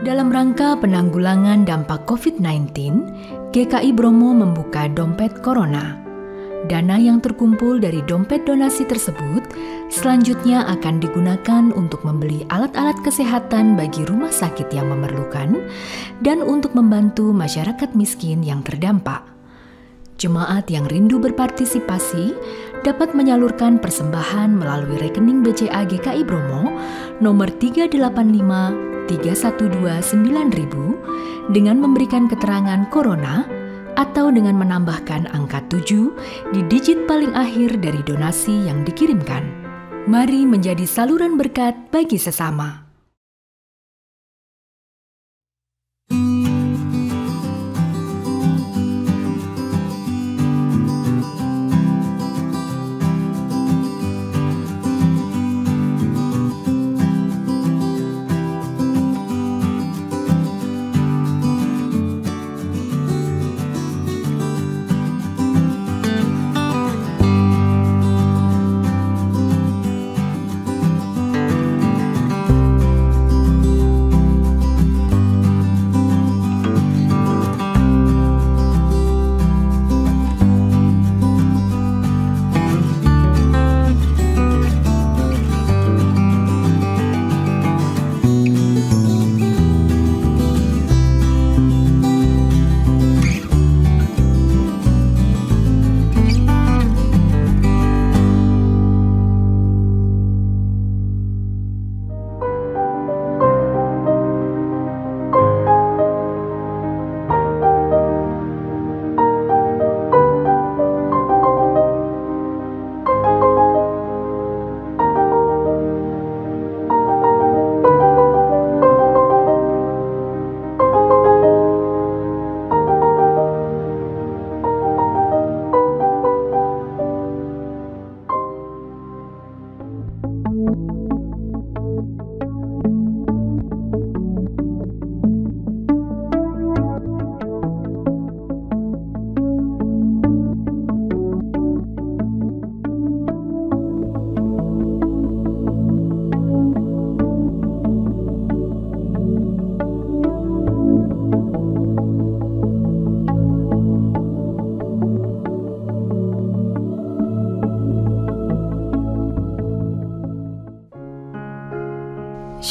Dalam rangka penanggulangan dampak COVID-19, GKI Bromo membuka dompet Corona. Dana yang terkumpul dari dompet donasi tersebut selanjutnya akan digunakan untuk membeli alat-alat kesehatan bagi rumah sakit yang memerlukan dan untuk membantu masyarakat miskin yang terdampak. Jemaat yang rindu berpartisipasi dapat menyalurkan persembahan melalui rekening BCA GKI Bromo nomor 3853129.000 dengan memberikan keterangan Corona atau dengan menambahkan angka 7 di digit paling akhir dari donasi yang dikirimkan. Mari menjadi saluran berkat bagi sesama.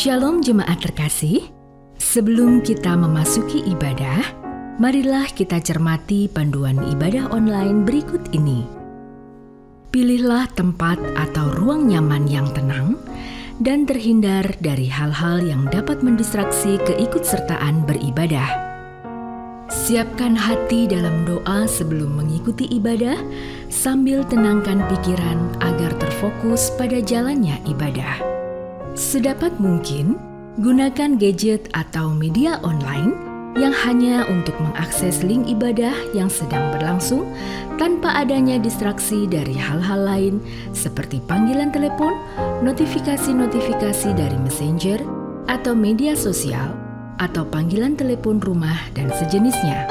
Shalom jemaat terkasih, sebelum kita memasuki ibadah, marilah kita cermati panduan ibadah online berikut ini. Pilihlah tempat atau ruang nyaman yang tenang dan terhindar dari hal-hal yang dapat mendistraksi keikutsertaan beribadah. Siapkan hati dalam doa sebelum mengikuti ibadah, sambil tenangkan pikiran agar terfokus pada jalannya ibadah. Sedapat mungkin, gunakan gadget atau media online yang hanya untuk mengakses link ibadah yang sedang berlangsung tanpa adanya distraksi dari hal-hal lain seperti panggilan telepon, notifikasi-notifikasi dari messenger, atau media sosial, atau panggilan telepon rumah dan sejenisnya.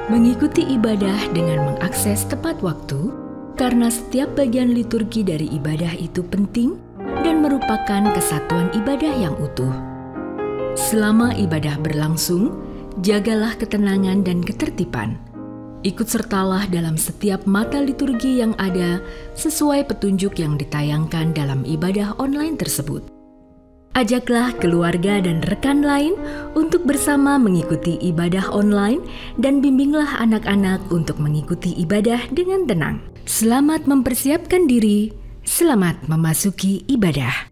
Mengikuti ibadah dengan mengakses tepat waktu, karena setiap bagian liturgi dari ibadah itu penting dan merupakan kesatuan ibadah yang utuh. Selama ibadah berlangsung, jagalah ketenangan dan ketertiban. Ikut sertalah dalam setiap mata liturgi yang ada sesuai petunjuk yang ditayangkan dalam ibadah online tersebut. Ajaklah keluarga dan rekan lain untuk bersama mengikuti ibadah online dan bimbinglah anak-anak untuk mengikuti ibadah dengan tenang. Selamat mempersiapkan diri. Selamat memasuki ibadah.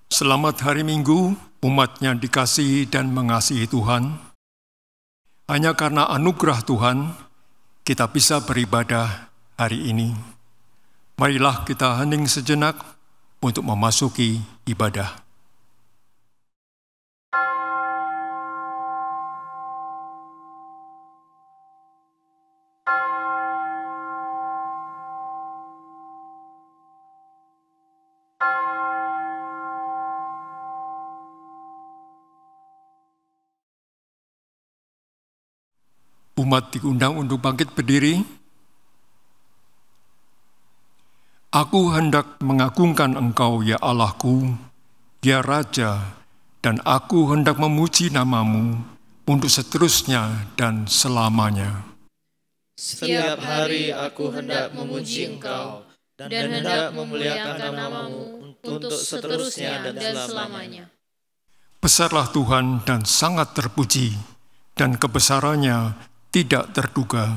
Selamat hari Minggu, umatnya dikasihi dan mengasihi Tuhan. Hanya karena anugerah Tuhan, kita bisa beribadah hari ini. Marilah kita hening sejenak untuk memasuki ibadah. Umat diundang untuk bangkit berdiri. Aku hendak mengagungkan Engkau, ya Allahku, ya Raja, dan aku hendak memuji nama-Mu untuk seterusnya dan selamanya. Setiap hari aku hendak memuji Engkau dan hendak memuliakan nama-Mu untuk seterusnya dan selamanya. Besarlah Tuhan dan sangat terpuji, dan kebesarannya tidak terduga.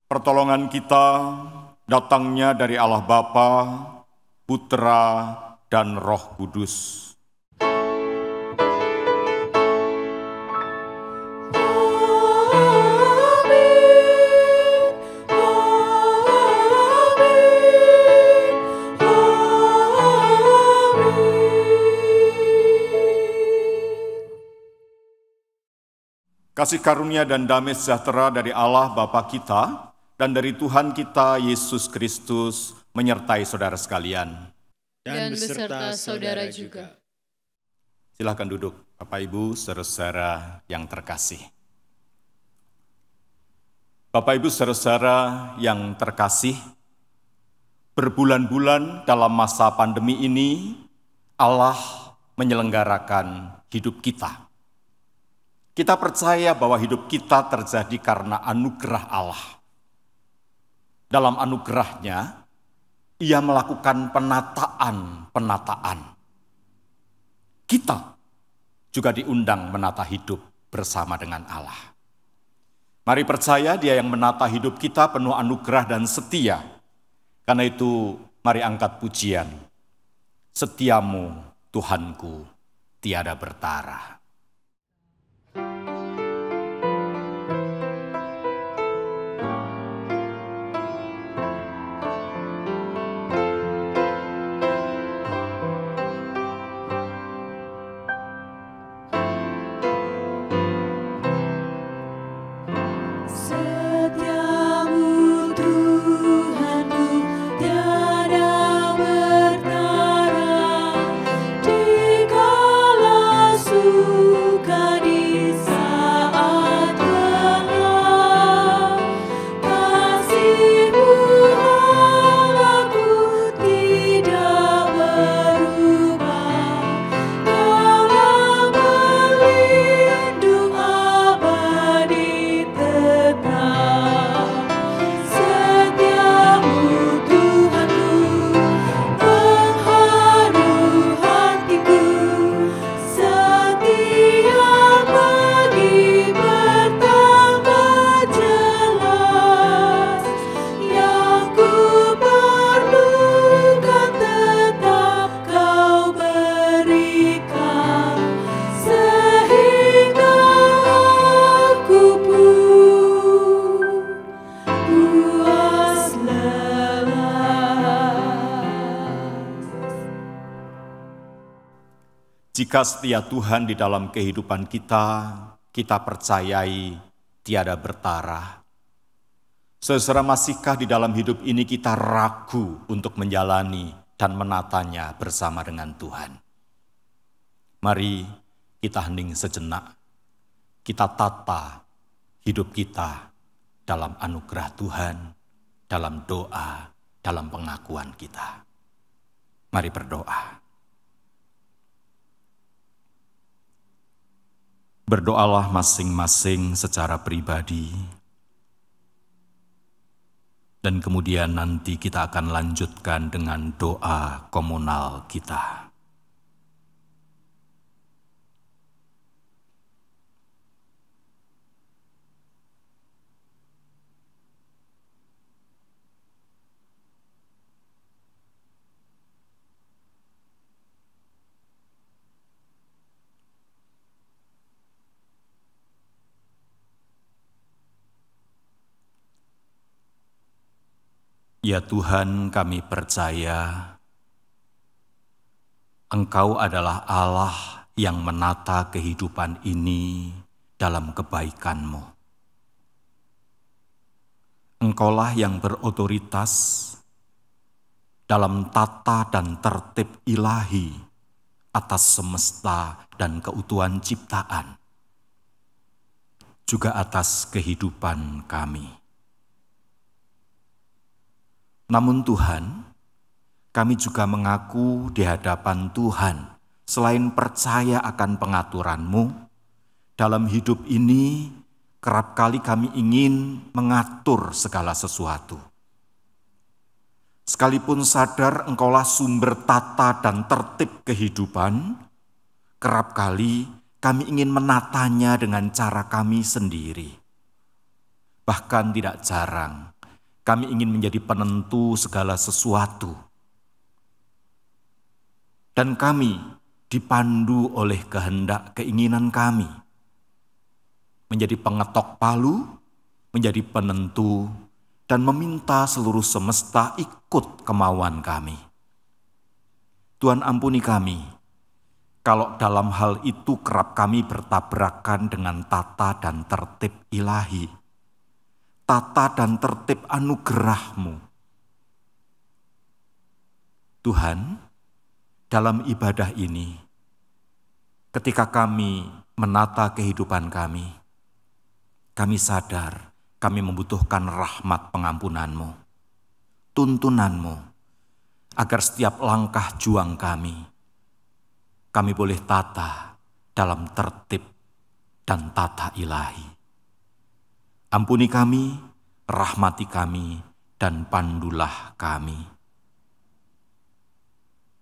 Pertolongan kita datangnya dari Allah Bapa, Putra, dan Roh Kudus. Kasih karunia dan damai sejahtera dari Allah Bapa kita dan dari Tuhan kita Yesus Kristus menyertai saudara sekalian. Dan beserta saudara juga. Silakan duduk, Bapak Ibu, saudara-saudara yang terkasih. Bapak Ibu, saudara-saudara yang terkasih, berbulan-bulan dalam masa pandemi ini, Allah menyelenggarakan hidup kita. Kita percaya bahwa hidup kita terjadi karena anugerah Allah. Dalam anugerahnya, Ia melakukan penataan. Kita juga diundang menata hidup bersama dengan Allah. Mari percaya Dia yang menata hidup kita penuh anugerah dan setia. Karena itu, mari angkat pujian. Setiamu, Tuhanku, tiada bertara. Dikala Jika setia Tuhan di dalam kehidupan kita, kita percayai tiada bertara. Saudara, masihkah di dalam hidup ini kita ragu untuk menjalani dan menatanya bersama dengan Tuhan? Mari kita hening sejenak. Kita tata hidup kita dalam anugerah Tuhan, dalam doa, dalam pengakuan kita. Mari berdoa. Berdoalah masing-masing secara pribadi, dan kemudian nanti kita akan lanjutkan dengan doa komunal kita. Ya Tuhan, kami percaya Engkau adalah Allah yang menata kehidupan ini dalam kebaikan-Mu. Engkaulah yang berotoritas dalam tata dan tertib ilahi atas semesta dan keutuhan ciptaan, juga atas kehidupan kami. Namun Tuhan, kami juga mengaku di hadapan Tuhan, selain percaya akan pengaturan-Mu, dalam hidup ini kerap kali kami ingin mengatur segala sesuatu. Sekalipun sadar Engkaulah sumber tata dan tertib kehidupan, kerap kali kami ingin menatanya dengan cara kami sendiri. Bahkan tidak jarang, kami ingin menjadi penentu segala sesuatu. Dan kami dipandu oleh kehendak keinginan kami. Menjadi pengetok palu, menjadi penentu, dan meminta seluruh semesta ikut kemauan kami. Tuhan, ampuni kami, kalau dalam hal itu kerap kami bertabrakan dengan tata dan tertib ilahi. Tata dan tertib anugerah-Mu. Tuhan, dalam ibadah ini, ketika kami menata kehidupan kami sadar kami membutuhkan rahmat pengampunan-Mu, tuntunan-Mu, agar setiap langkah juang kami boleh tata dalam tertib dan tata ilahi. Ampuni kami, rahmati kami, dan pandulah kami.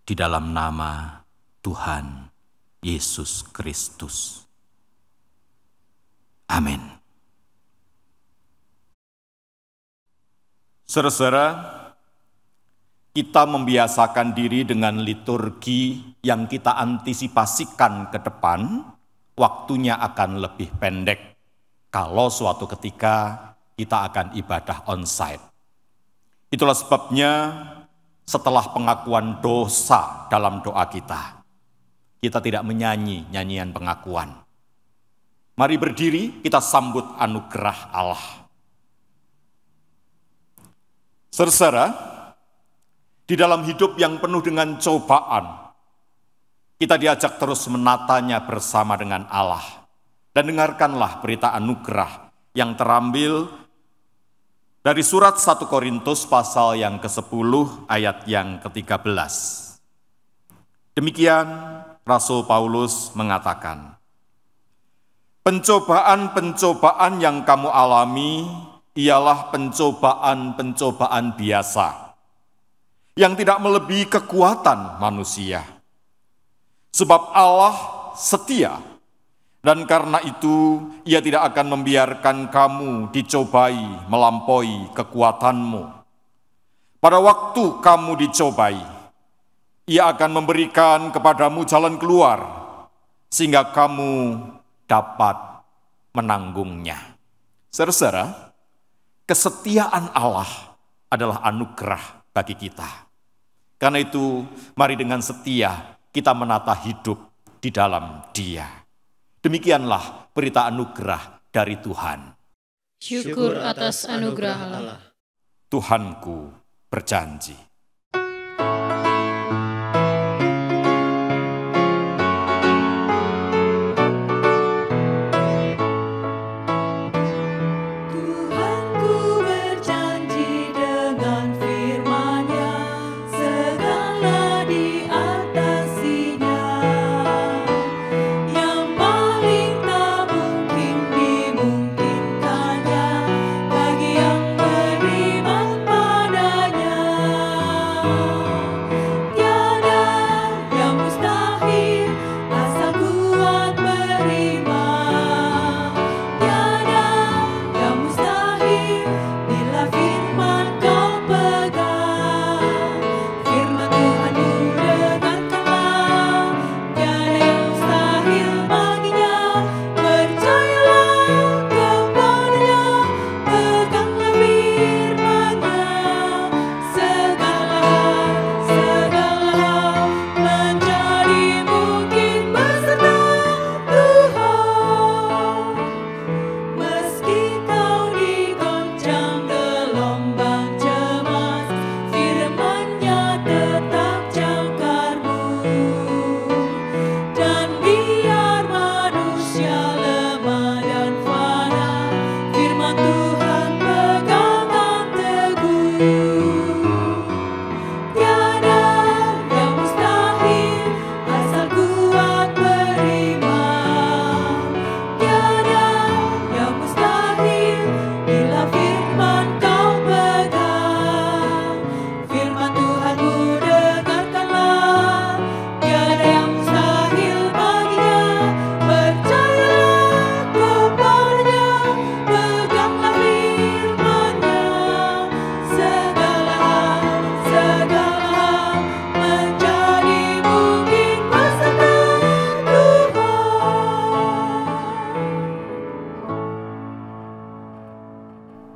Di dalam nama Tuhan Yesus Kristus. Amin. Saudara-saudara, kita membiasakan diri dengan liturgi yang kita antisipasikan ke depan, waktunya akan lebih pendek kalau suatu ketika kita akan ibadah onsite. Itulah sebabnya setelah pengakuan dosa dalam doa kita tidak menyanyi nyanyian pengakuan. Mari berdiri, kita sambut anugerah Allah. Saudara, di dalam hidup yang penuh dengan cobaan, kita diajak terus menatanya bersama dengan Allah. Dan dengarkanlah berita anugerah yang terambil dari surat 1 Korintus pasal yang ke-10 ayat yang ke-13. Demikian Rasul Paulus mengatakan, pencobaan-pencobaan yang kamu alami ialah pencobaan-pencobaan biasa, yang tidak melebihi kekuatan manusia. Sebab Allah setia, dan karena itu Ia tidak akan membiarkan kamu dicobai melampaui kekuatanmu. Pada waktu kamu dicobai, Ia akan memberikan kepadamu jalan keluar, sehingga kamu dapat menanggungnya. Saudara-saudara, kesetiaan Allah adalah anugerah bagi kita. Karena itu, mari dengan setia kita menata hidup di dalam Dia. Demikianlah berita anugerah dari Tuhan. Syukur atas anugerah Allah. Tuhanku berjanji.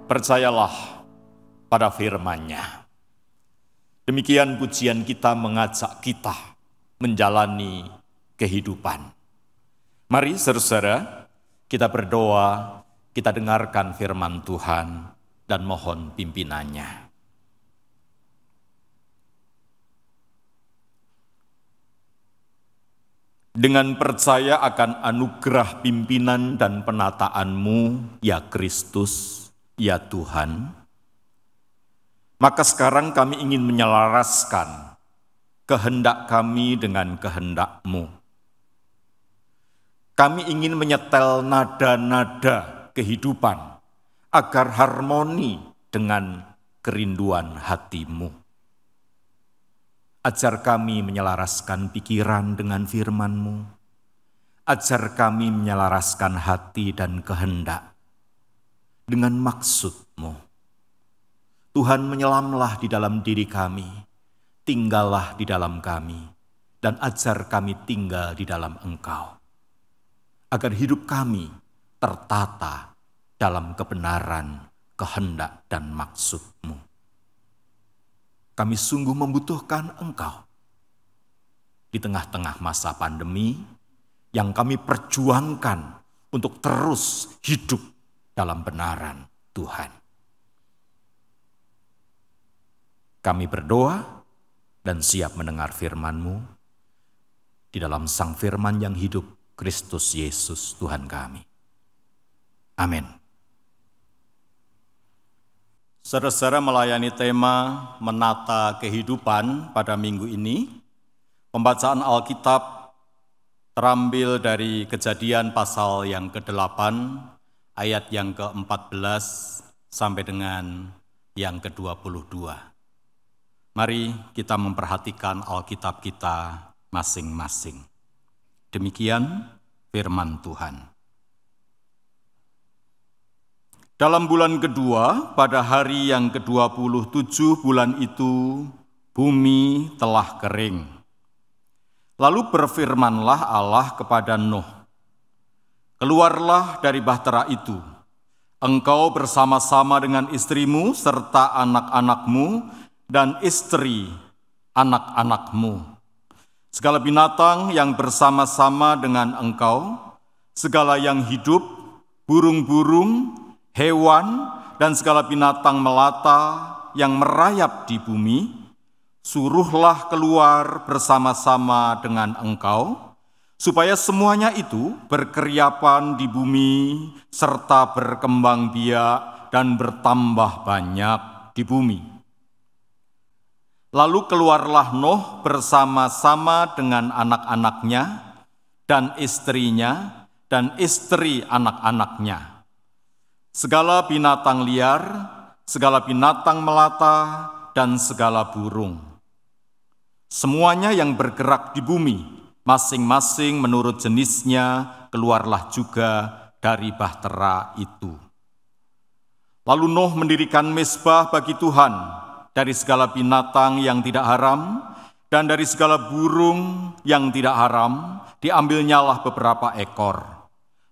Percayalah pada firman-Nya. Demikian pujian kita mengajak kita menjalani kehidupan. Mari saudara-saudara, kita berdoa, kita dengarkan firman Tuhan dan mohon pimpinannya. Dengan percaya akan anugerah pimpinan dan penataan-Mu, ya Kristus, ya Tuhan, maka sekarang kami ingin menyelaraskan kehendak kami dengan kehendak-Mu. Kami ingin menyetel nada-nada kehidupan agar harmoni dengan kerinduan hati-Mu. Ajar kami menyelaraskan pikiran dengan firman-Mu. Ajar kami menyelaraskan hati dan kehendak dengan maksud-Mu. Tuhan, menyelamlah di dalam diri kami, tinggallah di dalam kami, dan ajar kami tinggal di dalam Engkau, agar hidup kami tertata dalam kebenaran, kehendak, dan maksud-Mu. Kami sungguh membutuhkan Engkau di tengah-tengah masa pandemi yang kami perjuangkan untuk terus hidup dalam benaran Tuhan. Kami berdoa dan siap mendengar firman-Mu di dalam Sang Firman yang hidup, Kristus Yesus Tuhan kami. Amin. Saudara-saudara, melayani tema menata kehidupan pada minggu ini, pembacaan Alkitab terambil dari Kejadian pasal yang ke-8, ayat yang ke-14 sampai dengan yang ke-22. Mari kita memperhatikan Alkitab kita masing-masing. Demikian firman Tuhan. Dalam bulan kedua, pada hari yang ke-27 bulan itu, bumi telah kering. Lalu berfirmanlah Allah kepada Nuh, "Keluarlah dari bahtera itu, engkau bersama-sama dengan istrimu serta anak-anakmu dan istri anak-anakmu, segala binatang yang bersama-sama dengan engkau, segala yang hidup, burung-burung, hewan, dan segala binatang melata yang merayap di bumi, suruhlah keluar bersama-sama dengan engkau, supaya semuanya itu berkeriapan di bumi, serta berkembang biak dan bertambah banyak di bumi. Lalu keluarlah Nuh bersama-sama dengan anak-anaknya dan istrinya dan istri anak-anaknya. Segala binatang liar, segala binatang melata, dan segala burung. Semuanya yang bergerak di bumi, masing-masing menurut jenisnya, keluarlah juga dari bahtera itu. Lalu Nuh mendirikan mezbah bagi Tuhan dari segala binatang yang tidak haram, dan dari segala burung yang tidak haram, diambilnyalah beberapa ekor.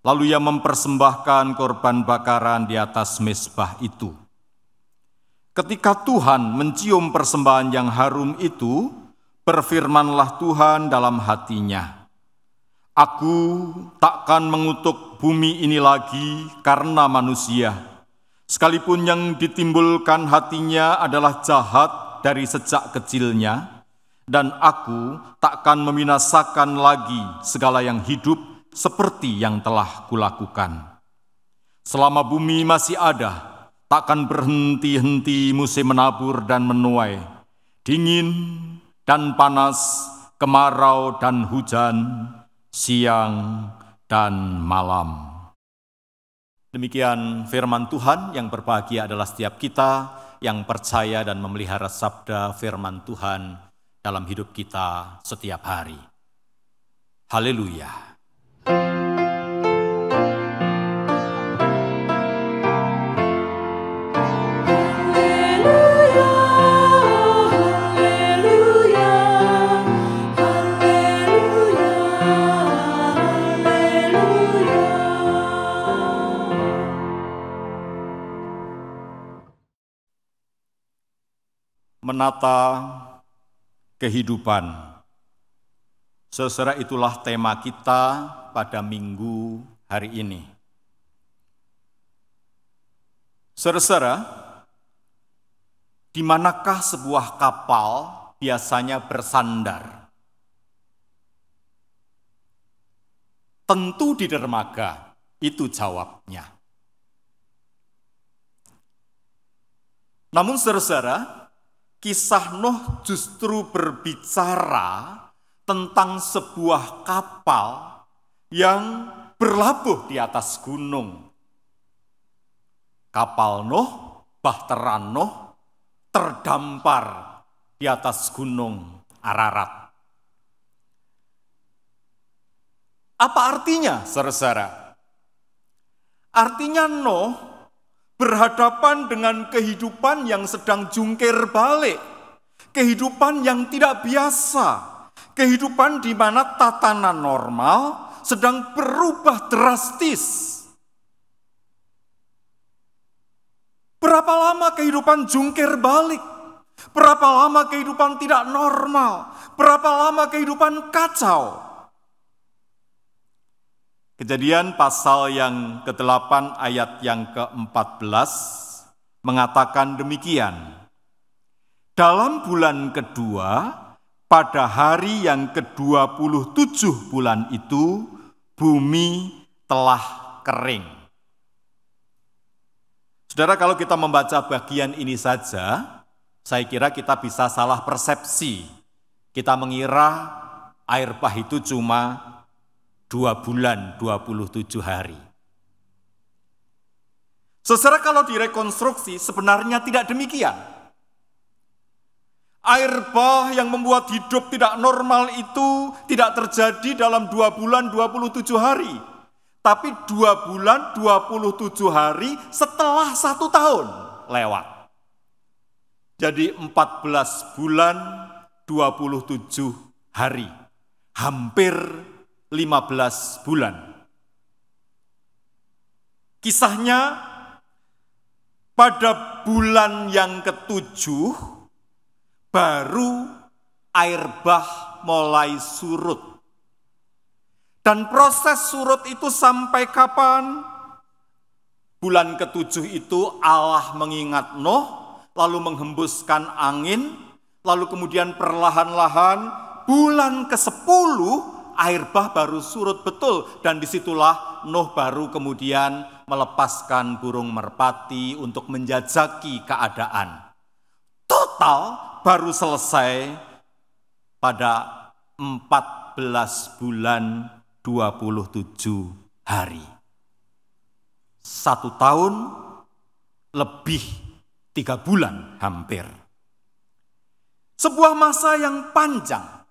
Lalu ia mempersembahkan korban bakaran di atas mezbah itu. Ketika Tuhan mencium persembahan yang harum itu, berfirmanlah Tuhan dalam hatinya, "Aku takkan mengutuk bumi ini lagi karena manusia, sekalipun yang ditimbulkan hatinya adalah jahat dari sejak kecilnya, dan aku takkan membinasakan lagi segala yang hidup seperti yang telah kulakukan. Selama bumi masih ada, takkan berhenti-henti musim menabur dan menuai, dingin dan panas, kemarau dan hujan, siang dan malam." Demikian firman Tuhan. Yang berbahagia adalah setiap kita yang percaya dan memelihara sabda firman Tuhan dalam hidup kita setiap hari. Haleluya. Menata kehidupan. Saudara, itulah tema kita pada minggu hari ini. Saudara, di manakah sebuah kapal biasanya bersandar? Tentu di dermaga, itu jawabnya. Namun saudara, kisah Nuh justru berbicara tentang sebuah kapal yang berlabuh di atas gunung. Kapal Nuh, bahtera Nuh, terdampar di atas gunung Ararat. Apa artinya, saudara? Artinya Nuh berhadapan dengan kehidupan yang sedang jungkir balik, kehidupan yang tidak biasa, kehidupan di mana tatanan normal sedang berubah drastis. Berapa lama kehidupan jungkir balik? Berapa lama kehidupan tidak normal? Berapa lama kehidupan kacau? Kejadian pasal yang ke-8 ayat yang ke-14 mengatakan demikian. Dalam bulan kedua, pada hari yang ke-27 bulan itu, bumi telah kering. Saudara, kalau kita membaca bagian ini saja, saya kira kita bisa salah persepsi. Kita mengira air bah itu cuma 2 bulan 27 hari. Saudara, kalau direkonstruksi sebenarnya tidak demikian. Air bah yang membuat hidup tidak normal itu tidak terjadi dalam 2 bulan 27 hari. Tapi 2 bulan 27 hari setelah 1 tahun lewat. Jadi 14 bulan 27 hari. Hampir 15 bulan. Kisahnya pada bulan yang ke-7 baru air bah mulai surut. Dan proses surut itu sampai kapan? Bulan ke-7 itu Allah mengingat Nuh, lalu menghembuskan angin, lalu kemudian perlahan-lahan bulan ke-10 air bah baru surut betul. Dan disitulah Nuh baru kemudian melepaskan burung merpati untuk menjajaki keadaan. Total baru selesai pada 14 bulan 27 hari. 1 tahun lebih 3 bulan hampir. Sebuah masa yang panjang.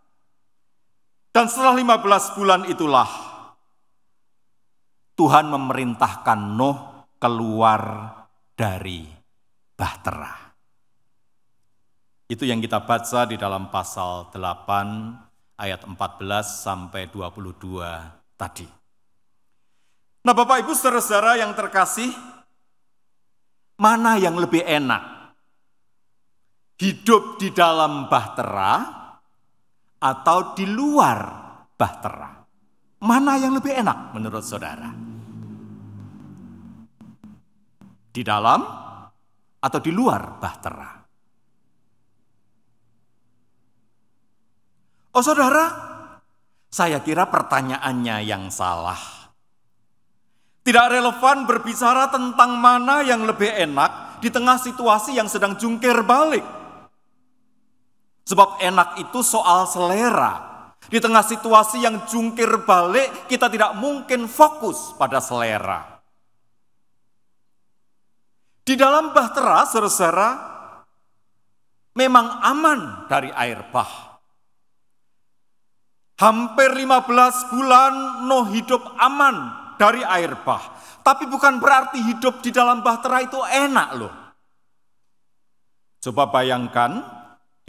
Dan setelah 15 bulan itulah Tuhan memerintahkan Nuh keluar dari bahtera. Itu yang kita baca di dalam pasal 8 ayat 14 sampai 22 tadi. Nah, Bapak Ibu saudara-saudara yang terkasih, mana yang lebih enak? Hidup di dalam bahtera atau di luar bahtera? Mana yang lebih enak menurut saudara? Di dalam atau di luar bahtera? Oh saudara, saya kira pertanyaannya yang salah. Tidak relevan berbicara tentang mana yang lebih enak di tengah situasi yang sedang jungkir balik. Sebab enak itu soal selera. Di tengah situasi yang jungkir balik, kita tidak mungkin fokus pada selera. Di dalam bahtera, saudara-saudara, memang aman dari air bah. Hampir 15 bulan Nuh hidup aman dari air bah. Tapi bukan berarti hidup di dalam bahtera itu enak loh. Coba bayangkan,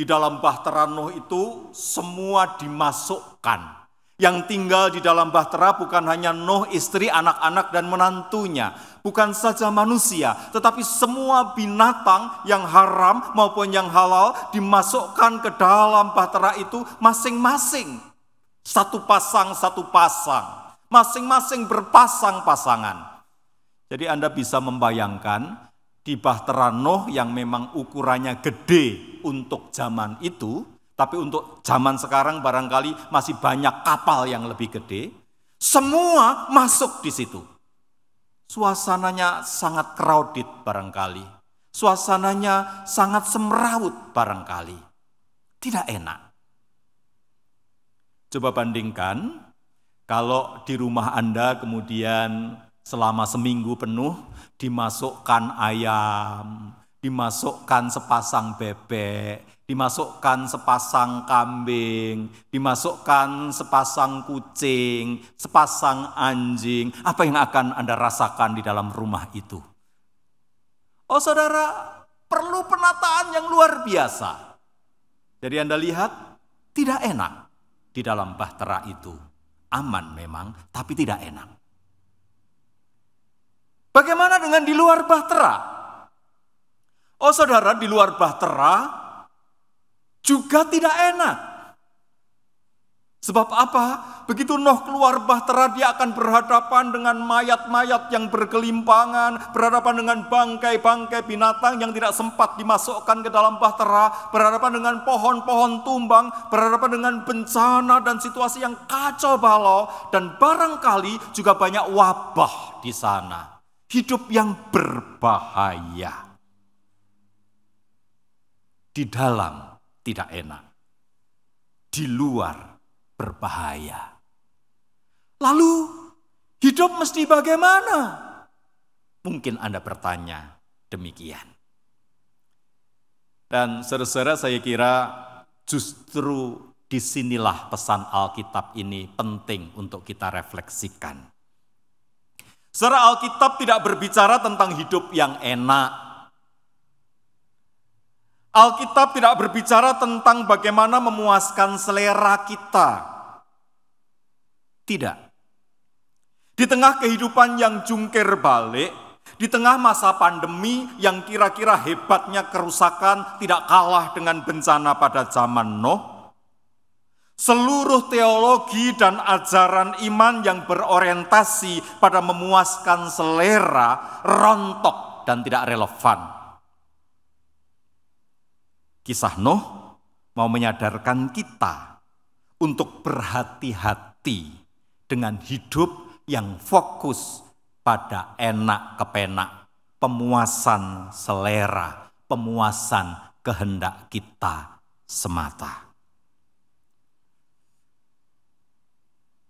di dalam bahtera Nuh itu semua dimasukkan. Yang tinggal di dalam bahtera bukan hanya Nuh, istri, anak-anak, dan menantunya. Bukan saja manusia, tetapi semua binatang yang haram maupun yang halal dimasukkan ke dalam bahtera itu masing-masing. Satu pasang, masing-masing berpasang-pasangan. Jadi Anda bisa membayangkan di bahtera Nuh yang memang ukurannya gede untuk zaman itu, tapi untuk zaman sekarang barangkali masih banyak kapal yang lebih gede, semua masuk di situ. Suasananya sangat crowded barangkali, suasananya sangat semrawut barangkali, tidak enak. Coba bandingkan, kalau di rumah Anda kemudian selama seminggu penuh dimasukkan ayam, dimasukkan sepasang bebek, dimasukkan sepasang kambing, dimasukkan sepasang kucing, sepasang anjing, apa yang akan Anda rasakan di dalam rumah itu? Oh saudara, perlu penataan yang luar biasa. Jadi Anda lihat, tidak enak di dalam bahtera itu. Aman memang, tapi tidak enak. Bagaimana dengan di luar bahtera? Oh saudara, di luar bahtera juga tidak enak. Sebab apa? Begitu Nuh keluar bahtera, dia akan berhadapan dengan mayat-mayat yang bergelimpangan, berhadapan dengan bangkai-bangkai binatang yang tidak sempat dimasukkan ke dalam bahtera, berhadapan dengan pohon-pohon tumbang, berhadapan dengan bencana dan situasi yang kacau balau, dan barangkali juga banyak wabah di sana. Hidup yang berbahaya. Di dalam tidak enak, di luar berbahaya. Lalu hidup mesti bagaimana? Mungkin Anda bertanya demikian. Dan saudara-saudara, saya kira justru disinilah pesan Alkitab ini penting untuk kita refleksikan. Saudara, Alkitab tidak berbicara tentang hidup yang enak. Alkitab tidak berbicara tentang bagaimana memuaskan selera kita. Tidak. Di tengah kehidupan yang jungkir balik, di tengah masa pandemi yang kira-kira hebatnya kerusakan tidak kalah dengan bencana pada zaman Nuh, Seluruh teologi dan ajaran iman yang berorientasi pada memuaskan selera rontok dan tidak relevan. Kisah Nuh mau menyadarkan kita untuk berhati-hati dengan hidup yang fokus pada enak kepenak, pemuasan selera, pemuasan kehendak kita semata.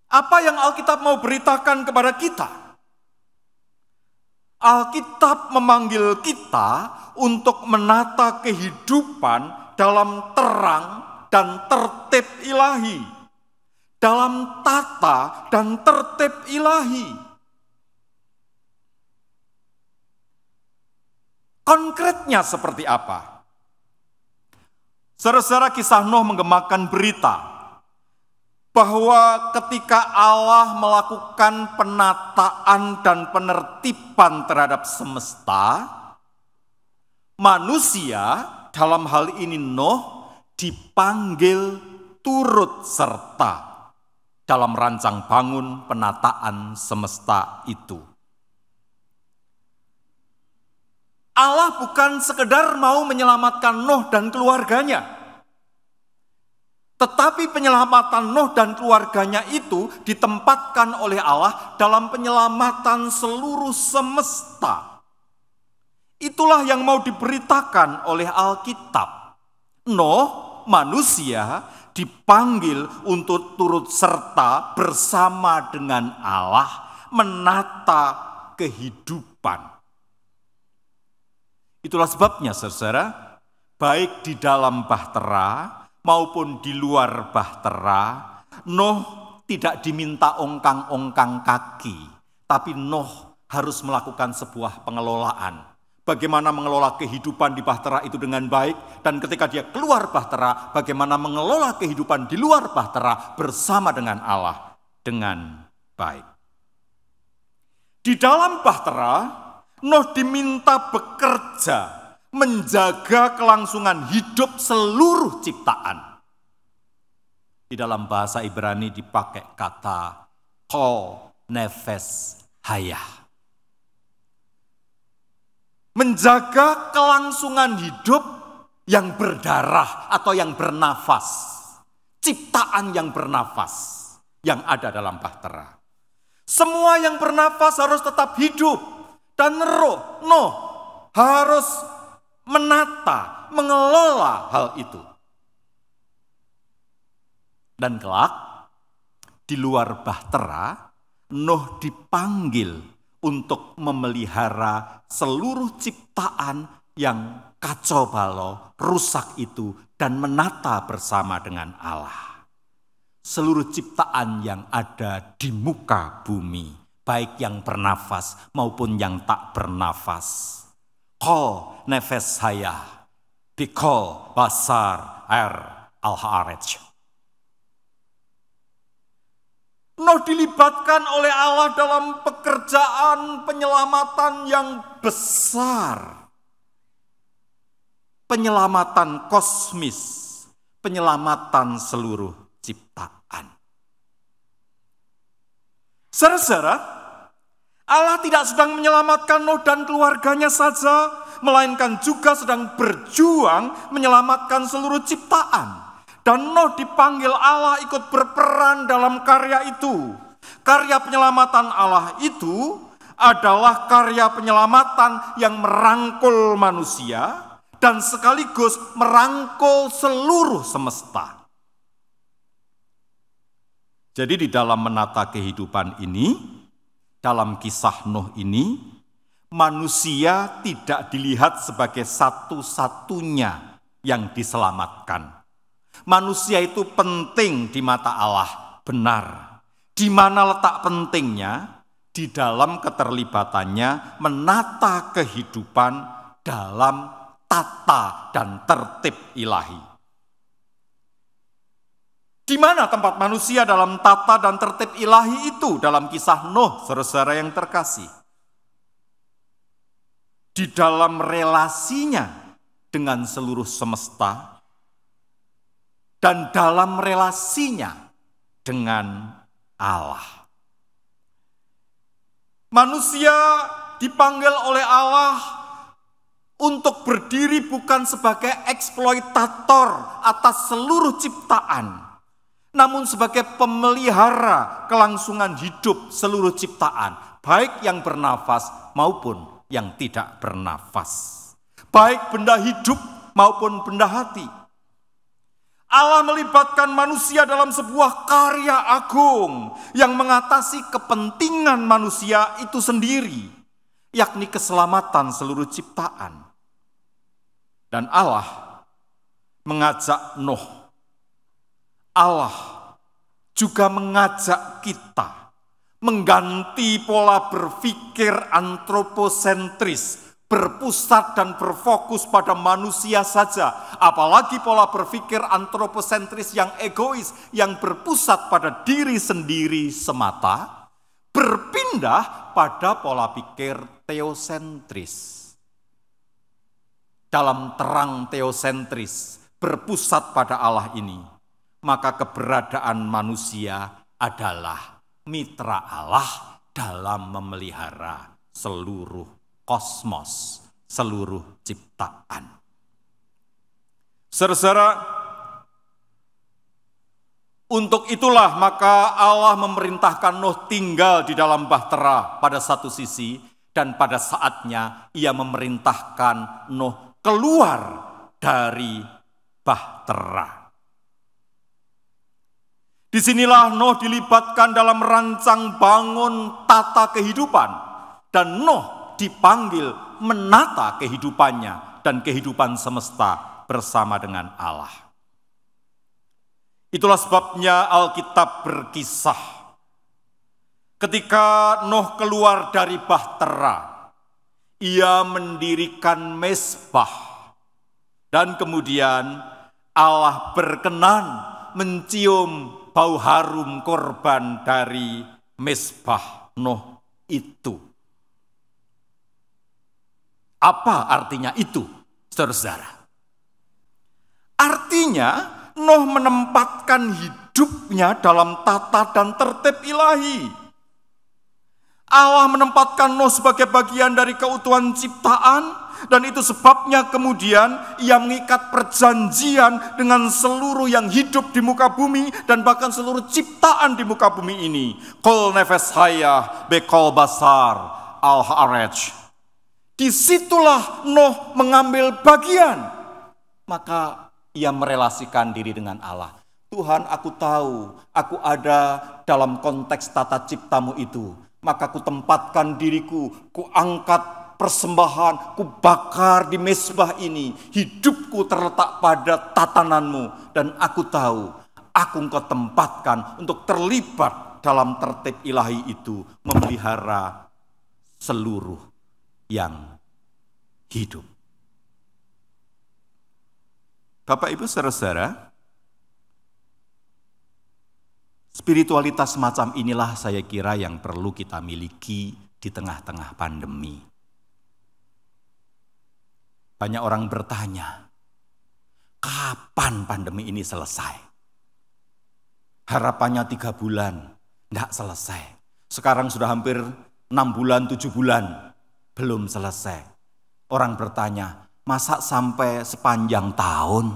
Apa yang Alkitab mau beritakan kepada kita? Alkitab memanggil kita untuk menata kehidupan dalam terang dan tertib ilahi. Dalam tata dan tertib ilahi. Konkretnya seperti apa? Saudara-saudara, kisah Nuh menggemakan berita bahwa ketika Allah melakukan penataan dan penertiban terhadap semesta, manusia, dalam hal ini Nuh, dipanggil turut serta dalam rancang bangun penataan semesta itu. Allah bukan sekedar mau menyelamatkan Nuh dan keluarganya, tetapi penyelamatan Nuh dan keluarganya itu ditempatkan oleh Allah dalam penyelamatan seluruh semesta. Itulah yang mau diberitakan oleh Alkitab. Nuh, manusia, dipanggil untuk turut serta bersama dengan Allah menata kehidupan. Itulah sebabnya, saudara, baik di dalam bahtera maupun di luar bahtera, Nuh tidak diminta ongkang-ongkang kaki, tapi Nuh harus melakukan sebuah pengelolaan. Bagaimana mengelola kehidupan di bahtera itu dengan baik, dan ketika dia keluar bahtera, bagaimana mengelola kehidupan di luar bahtera bersama dengan Allah dengan baik. Di dalam bahtera, Nuh diminta bekerja menjaga kelangsungan hidup seluruh ciptaan. Di dalam bahasa Ibrani dipakai kata kol nefes hayah. Menjaga kelangsungan hidup yang berdarah atau yang bernafas. Ciptaan yang bernafas yang ada dalam bahtera. Semua yang bernafas harus tetap hidup. Dan Nuh harus menata, mengelola hal itu. Dan kelak, di luar bahtera, Nuh dipanggil untuk memelihara seluruh ciptaan yang kacau balau, rusak itu, dan menata bersama dengan Allah. Seluruh ciptaan yang ada di muka bumi, baik yang bernafas maupun yang tak bernafas. Kol nefes hayah, bikol basar al-ha'arij. Nuh dilibatkan oleh Allah dalam pekerjaan penyelamatan yang besar. Penyelamatan kosmis, penyelamatan seluruh ciptaan. Saudara-saudara, Allah tidak sedang menyelamatkan Nuh dan keluarganya saja, melainkan juga sedang berjuang menyelamatkan seluruh ciptaan. Dan Nuh dipanggil Allah ikut berperan dalam karya itu. Karya penyelamatan Allah itu adalah karya penyelamatan yang merangkul manusia dan sekaligus merangkul seluruh semesta. Jadi di dalam menata kehidupan ini, dalam kisah Nuh ini, manusia tidak dilihat sebagai satu-satunya yang diselamatkan. Manusia itu penting di mata Allah, benar. Di mana letak pentingnya? Di dalam keterlibatannya menata kehidupan dalam tata dan tertib ilahi. Di mana tempat manusia dalam tata dan tertib ilahi itu dalam kisah Nuh, saudara-saudara yang terkasih? Di dalam relasinya dengan seluruh semesta, dan dalam relasinya dengan Allah. Manusia dipanggil oleh Allah untuk berdiri bukan sebagai eksploitator atas seluruh ciptaan, namun sebagai pemelihara kelangsungan hidup seluruh ciptaan, baik yang bernafas maupun yang tidak bernafas, baik benda hidup maupun benda hati. Allah melibatkan manusia dalam sebuah karya agung yang mengatasi kepentingan manusia itu sendiri, yakni keselamatan seluruh ciptaan. Dan Allah mengajak Nuh. Allah juga mengajak kita mengganti pola berpikir antroposentris, berpusat dan berfokus pada manusia saja, apalagi pola berpikir antroposentris yang egois, yang berpusat pada diri sendiri semata, berpindah pada pola pikir teosentris. Dalam terang teosentris, berpusat pada Allah ini, maka keberadaan manusia adalah mitra Allah dalam memelihara seluruh kosmos, seluruh ciptaan. Saudara-saudara, untuk itulah maka Allah memerintahkan Nuh tinggal di dalam bahtera pada satu sisi, dan pada saatnya ia memerintahkan Nuh keluar dari bahtera. Disinilah Nuh dilibatkan dalam rancang bangun tata kehidupan, dan Nuh dipanggil menata kehidupannya dan kehidupan semesta bersama dengan Allah. Itulah sebabnya Alkitab berkisah ketika Nuh keluar dari bahtera, ia mendirikan mezbah, dan kemudian Allah berkenan mencium bau harum korban dari mezbah Nuh itu. Apa artinya itu, saudara-saudara? Artinya, Nuh menempatkan hidupnya dalam tata dan tertib ilahi. Allah menempatkan Nuh sebagai bagian dari keutuhan ciptaan, dan itu sebabnya kemudian ia mengikat perjanjian dengan seluruh yang hidup di muka bumi dan bahkan seluruh ciptaan di muka bumi ini. Kol nefes hayah bekol basar al-haraj. Disitulah Nuh mengambil bagian. Maka ia merelasikan diri dengan Allah. Tuhan, aku tahu aku ada dalam konteks tata ciptamu itu. Maka ku tempatkan diriku, ku angkat persembahan, ku bakar di mezbah ini. Hidupku terletak pada tatananmu. Dan aku tahu, aku engkau tempatkan untuk terlibat dalam tertib ilahi itu. Memelihara seluruh yang hidup. Bapak, Ibu, saudara-saudara, spiritualitas semacam inilah saya kira yang perlu kita miliki di tengah-tengah pandemi. Banyak orang bertanya, kapan pandemi ini selesai? Harapannya 3 bulan, tidak selesai. Sekarang sudah hampir 6 bulan, 7 bulan, belum selesai. Orang bertanya, masa sampai sepanjang tahun?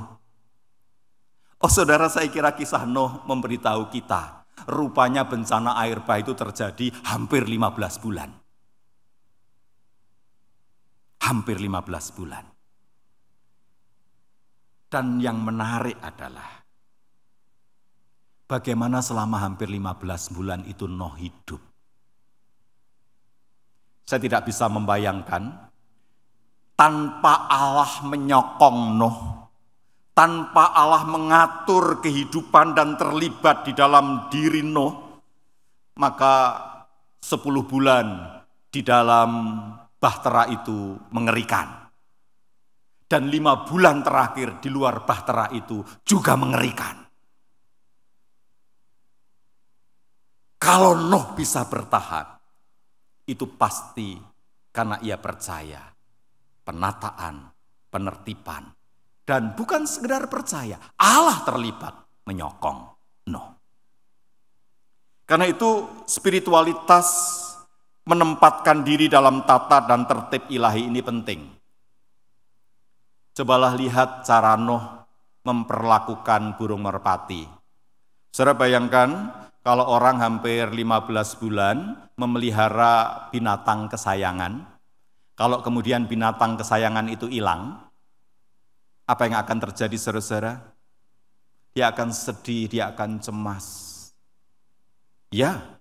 Oh saudara, saya kira kisah Nuh memberitahu kita, rupanya bencana air bah itu terjadi hampir 15 bulan. Hampir 15 bulan. Dan yang menarik adalah, bagaimana selama hampir 15 bulan itu Nuh hidup. Saya tidak bisa membayangkan, tanpa Allah menyokong Nuh, tanpa Allah mengatur kehidupan dan terlibat di dalam diri Nuh, maka 10 bulan di dalam bahtera itu mengerikan. Dan 5 bulan terakhir di luar bahtera itu juga mengerikan. Kalau Nuh bisa bertahan, itu pasti karena ia percaya penataan, penertiban, Dan bukan sekedar percaya, Allah terlibat menyokong Nuh. Karena itu spiritualitas menempatkan diri dalam tata dan tertib ilahi ini penting. Cobalah lihat cara Nuh memperlakukan burung merpati. Saudara bayangkan kalau orang hampir 15 bulan memelihara binatang kesayangan, kalau kemudian binatang kesayangan itu hilang, apa yang akan terjadi saudara-saudara? Dia akan sedih, dia akan cemas. Ya,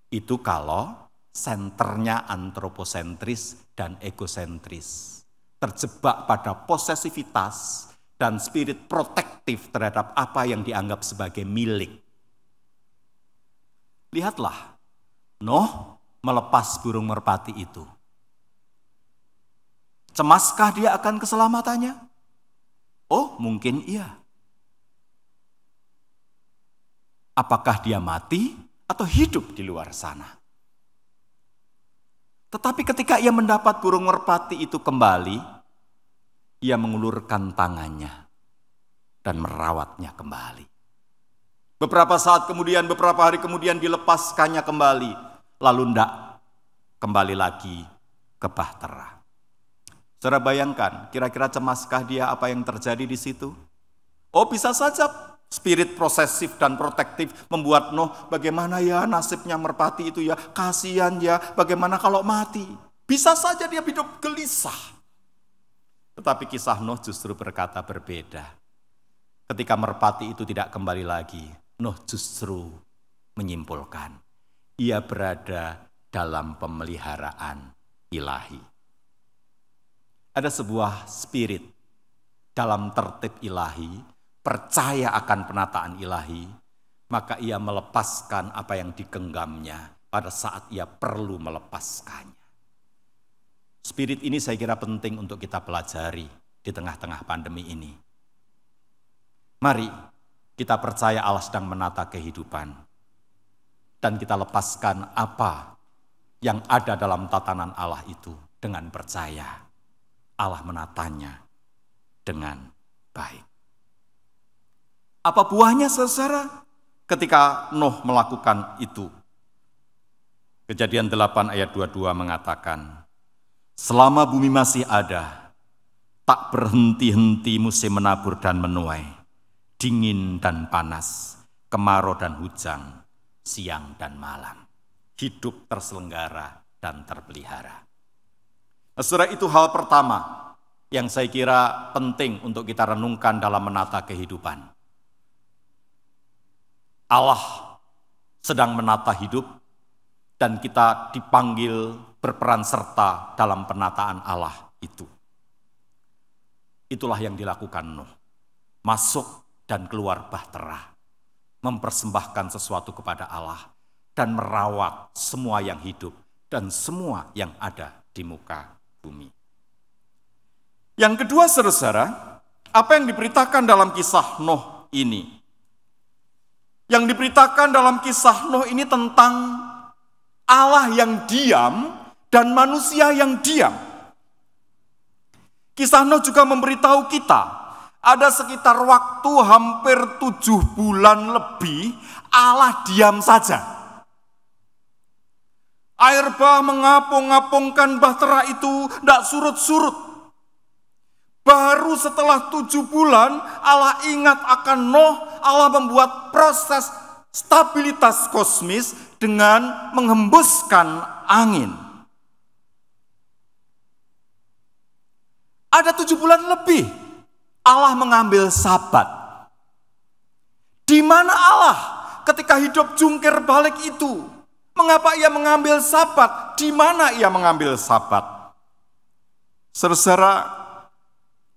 itu kalau senternya antroposentris dan egosentris. Terjebak pada posesivitas dan spirit protektif terhadap apa yang dianggap sebagai milik. Lihatlah, Nuh melepas burung merpati itu. Cemaskah dia akan keselamatannya? Oh, mungkin iya. Apakah dia mati atau hidup di luar sana? Tetapi ketika ia mendapat burung merpati itu kembali, ia mengulurkan tangannya dan merawatnya kembali. Beberapa saat kemudian, beberapa hari kemudian dilepaskannya kembali, lalu ndak kembali lagi ke bahtera. Saudara bayangkan, kira-kira cemaskah dia apa yang terjadi di situ? Oh, bisa saja spirit posesif dan protektif membuat Nuh, bagaimana ya nasibnya merpati itu ya, kasihan ya, bagaimana kalau mati? Bisa saja dia hidup gelisah. Tetapi kisah Nuh justru berkata berbeda. Ketika merpati itu tidak kembali lagi, Nuh justru menyimpulkan, ia berada dalam pemeliharaan ilahi. Ada sebuah spirit dalam tertib ilahi, percaya akan penataan ilahi, maka ia melepaskan apa yang digenggamnya pada saat ia perlu melepaskannya. Spirit ini saya kira penting untuk kita pelajari di tengah-tengah pandemi ini. Mari kita percaya Allah sedang menata kehidupan dan kita lepaskan apa yang ada dalam tatanan Allah itu dengan percaya. Allah menatanya dengan baik. Apa buahnya saudara ketika Nuh melakukan itu? Kejadian 8 ayat 22 mengatakan, selama bumi masih ada, tak berhenti-henti musim menabur dan menuai, dingin dan panas, kemarau dan hujan, siang dan malam. Hidup terselenggara dan terpelihara. Saudara, itu hal pertama yang saya kira penting untuk kita renungkan dalam menata kehidupan. Allah sedang menata hidup dan kita dipanggil berperan serta dalam penataan Allah itu. Itulah yang dilakukan Nuh. Masuk dan keluar bahtera, mempersembahkan sesuatu kepada Allah dan merawat semua yang hidup dan semua yang ada di muka bumi. Yang kedua saudara, apa yang diberitakan dalam kisah Nuh ini? Yang diberitakan dalam kisah Nuh ini tentang Allah yang diam dan manusia yang diam. Kisah Nuh juga memberitahu kita, ada sekitar waktu hampir 7 bulan lebih Allah diam saja. Air bah mengapung-apungkan bahtera itu tidak surut-surut. Baru setelah 7 bulan Allah ingat akan Nuh, Allah membuat proses stabilitas kosmis dengan menghembuskan angin. Ada 7 bulan lebih Allah mengambil sabat. Di mana Allah ketika hidup jungkir balik itu? Mengapa ia mengambil sabat? Di mana ia mengambil sabat? Saudara,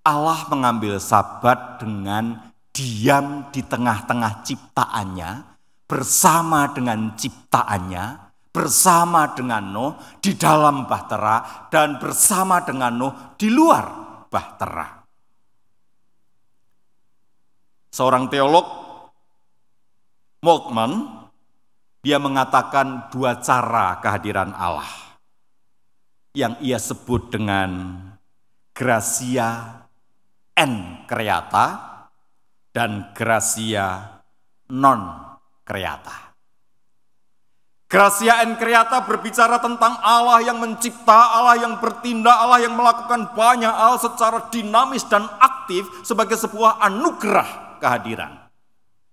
Allah mengambil sabat dengan diam di tengah-tengah ciptaannya, bersama dengan ciptaannya, bersama dengan Nuh di dalam bahtera, dan bersama dengan Nuh di luar bahtera. Seorang teolog, Moltmann, dia mengatakan 2 cara kehadiran Allah yang ia sebut dengan gracia en creata dan gratia non creata. Gratia en creata berbicara tentang Allah yang mencipta, Allah yang bertindak, Allah yang melakukan banyak hal secara dinamis dan aktif sebagai sebuah anugerah kehadiran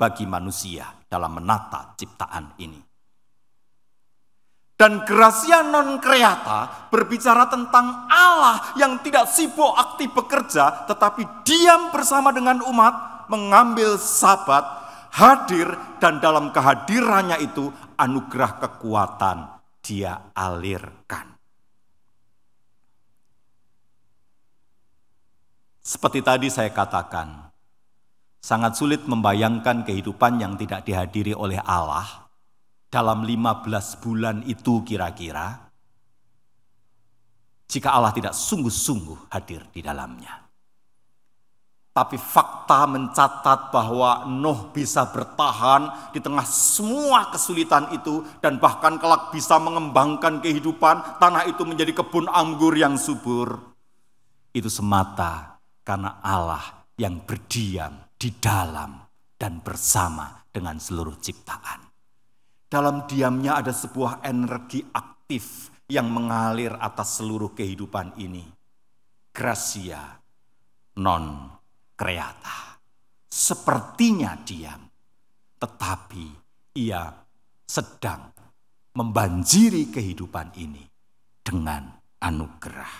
bagi manusia dalam menata ciptaan ini. Dan gratia non creata berbicara tentang Allah yang tidak sibuk aktif bekerja, tetapi diam bersama dengan umat, mengambil sabat, hadir, dan dalam kehadirannya itu anugerah kekuatan dia alirkan. Seperti tadi saya katakan, sangat sulit membayangkan kehidupan yang tidak dihadiri oleh Allah dalam 15 bulan itu kira-kira, jika Allah tidak sungguh-sungguh hadir di dalamnya. Tapi fakta mencatat bahwa Nuh bisa bertahan di tengah semua kesulitan itu dan bahkan kelak bisa mengembangkan kehidupan, tanah itu menjadi kebun anggur yang subur. Itu semata karena Allah yang berdiam di dalam dan bersama dengan seluruh ciptaan. Dalam diamnya ada sebuah energi aktif yang mengalir atas seluruh kehidupan ini. Gratia non creata. Sepertinya diam, tetapi ia sedang membanjiri kehidupan ini dengan anugerah.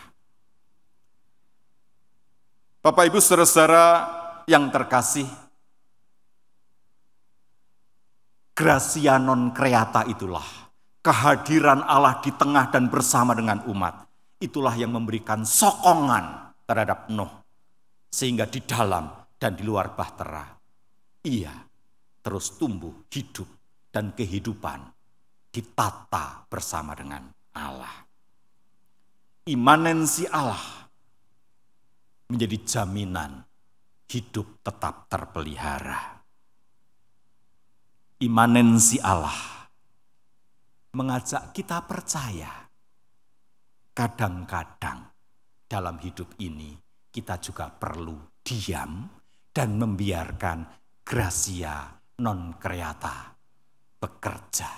Bapak Ibu saudara-saudara yang terkasih, gratia non creata itulah kehadiran Allah di tengah dan bersama dengan umat. Itulah yang memberikan sokongan terhadap Nuh. Sehingga di dalam dan di luar bahtera, ia terus tumbuh hidup dan kehidupan ditata bersama dengan Allah. Imanensi Allah menjadi jaminan hidup tetap terpelihara. Imanensi Allah mengajak kita percaya. Kadang-kadang dalam hidup ini kita juga perlu diam dan membiarkan gratia non creata bekerja.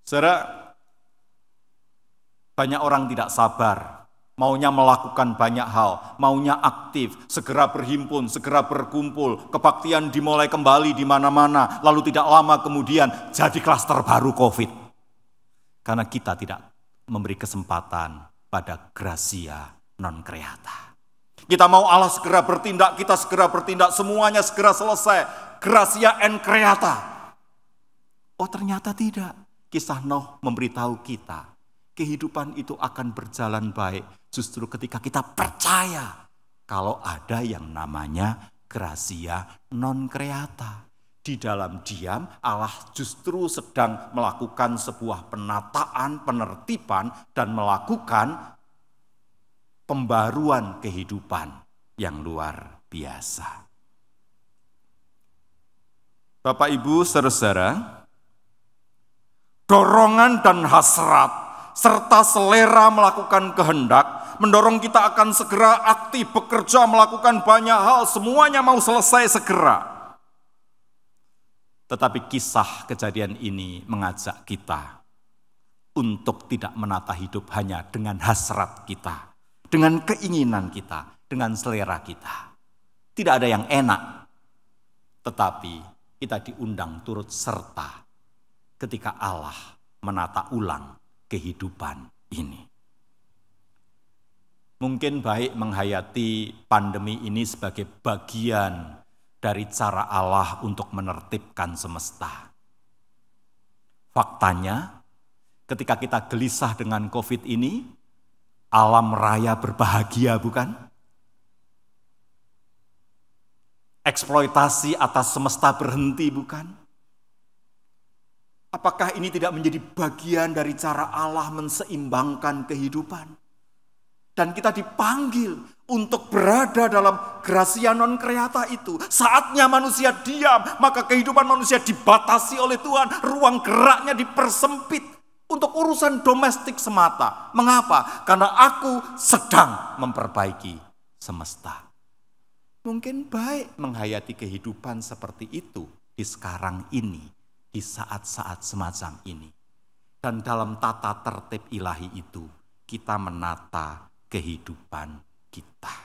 Saudara, banyak orang tidak sabar, maunya melakukan banyak hal, maunya aktif, segera berhimpun, segera berkumpul, kebaktian dimulai kembali di mana-mana, lalu tidak lama kemudian jadi klaster baru COVID. Karena kita tidak memberi kesempatan pada gratia non creata. Kita mau Allah segera bertindak, kita segera bertindak, semuanya segera selesai. Gratia en creata. Oh ternyata tidak. Kisah Nuh memberitahu kita, kehidupan itu akan berjalan baik justru ketika kita percaya kalau ada yang namanya gratia non creata. Di dalam diam, Allah justru sedang melakukan sebuah penataan, penertiban, dan melakukan pembaruan kehidupan yang luar biasa. Bapak, Ibu, saudara-saudara, dorongan dan hasrat, serta selera melakukan kehendak, mendorong kita akan segera aktif, bekerja, melakukan banyak hal, semuanya mau selesai segera. Tetapi kisah kejadian ini mengajak kita untuk tidak menata hidup hanya dengan hasrat kita, dengan keinginan kita, dengan selera kita. Tidak ada yang enak, tetapi kita diundang turut serta ketika Allah menata ulang kehidupan ini. Mungkin baik menghayati pandemi ini sebagai bagian dari cara Allah untuk menertibkan semesta. Faktanya, ketika kita gelisah dengan COVID ini, alam raya berbahagia, bukan? Eksploitasi atas semesta berhenti, bukan? Apakah ini tidak menjadi bagian dari cara Allah menseimbangkan kehidupan? Dan kita dipanggil untuk berada dalam gratia non creata itu. Saatnya manusia diam, maka kehidupan manusia dibatasi oleh Tuhan. Ruang geraknya dipersempit. untuk urusan domestik semata. Mengapa? Karena aku sedang memperbaiki semesta. Mungkin baik menghayati kehidupan seperti itu di sekarang ini, di saat-saat semacam ini. Dan dalam tata tertib ilahi itu, kita menata kehidupan kita.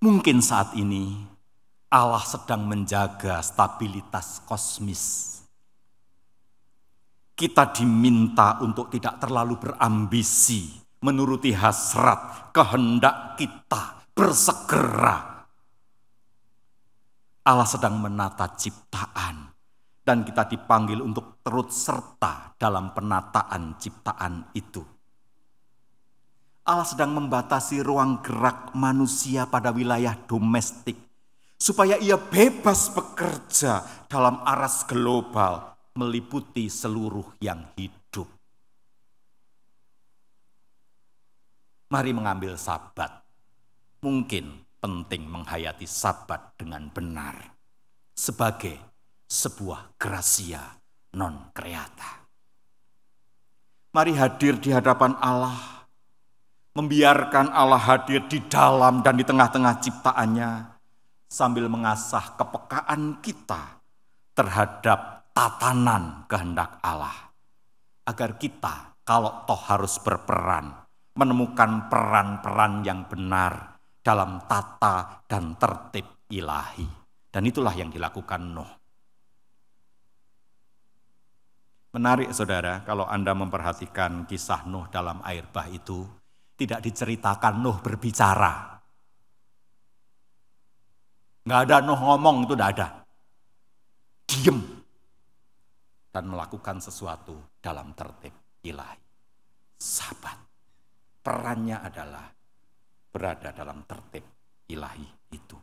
Mungkin saat ini Allah sedang menjaga stabilitas kosmis. Kita diminta untuk tidak terlalu berambisi, menuruti hasrat, kehendak kita, bersegera. Allah sedang menata ciptaan, dan kita dipanggil untuk turut serta dalam penataan ciptaan itu. Allah sedang membatasi ruang gerak manusia pada wilayah domestik, supaya ia bebas bekerja dalam aras global, meliputi seluruh yang hidup. Mari mengambil Sabat. Mungkin penting menghayati Sabat dengan benar sebagai sebuah gracia non creata. Mari hadir di hadapan Allah, membiarkan Allah hadir di dalam dan di tengah-tengah ciptaannya, sambil mengasah kepekaan kita terhadap tatanan kehendak Allah. Agar kita, kalau toh harus berperan, menemukan peran-peran yang benar dalam tata dan tertib ilahi. Dan itulah yang dilakukan Nuh. Menarik saudara, kalau Anda memperhatikan kisah Nuh dalam air bah itu, tidak diceritakan Nuh berbicara. Nggak ada Nuh ngomong, itu nggak ada. Diem. Dan melakukan sesuatu dalam tertib ilahi. Sabat. Perannya adalah berada dalam tertib ilahi itu.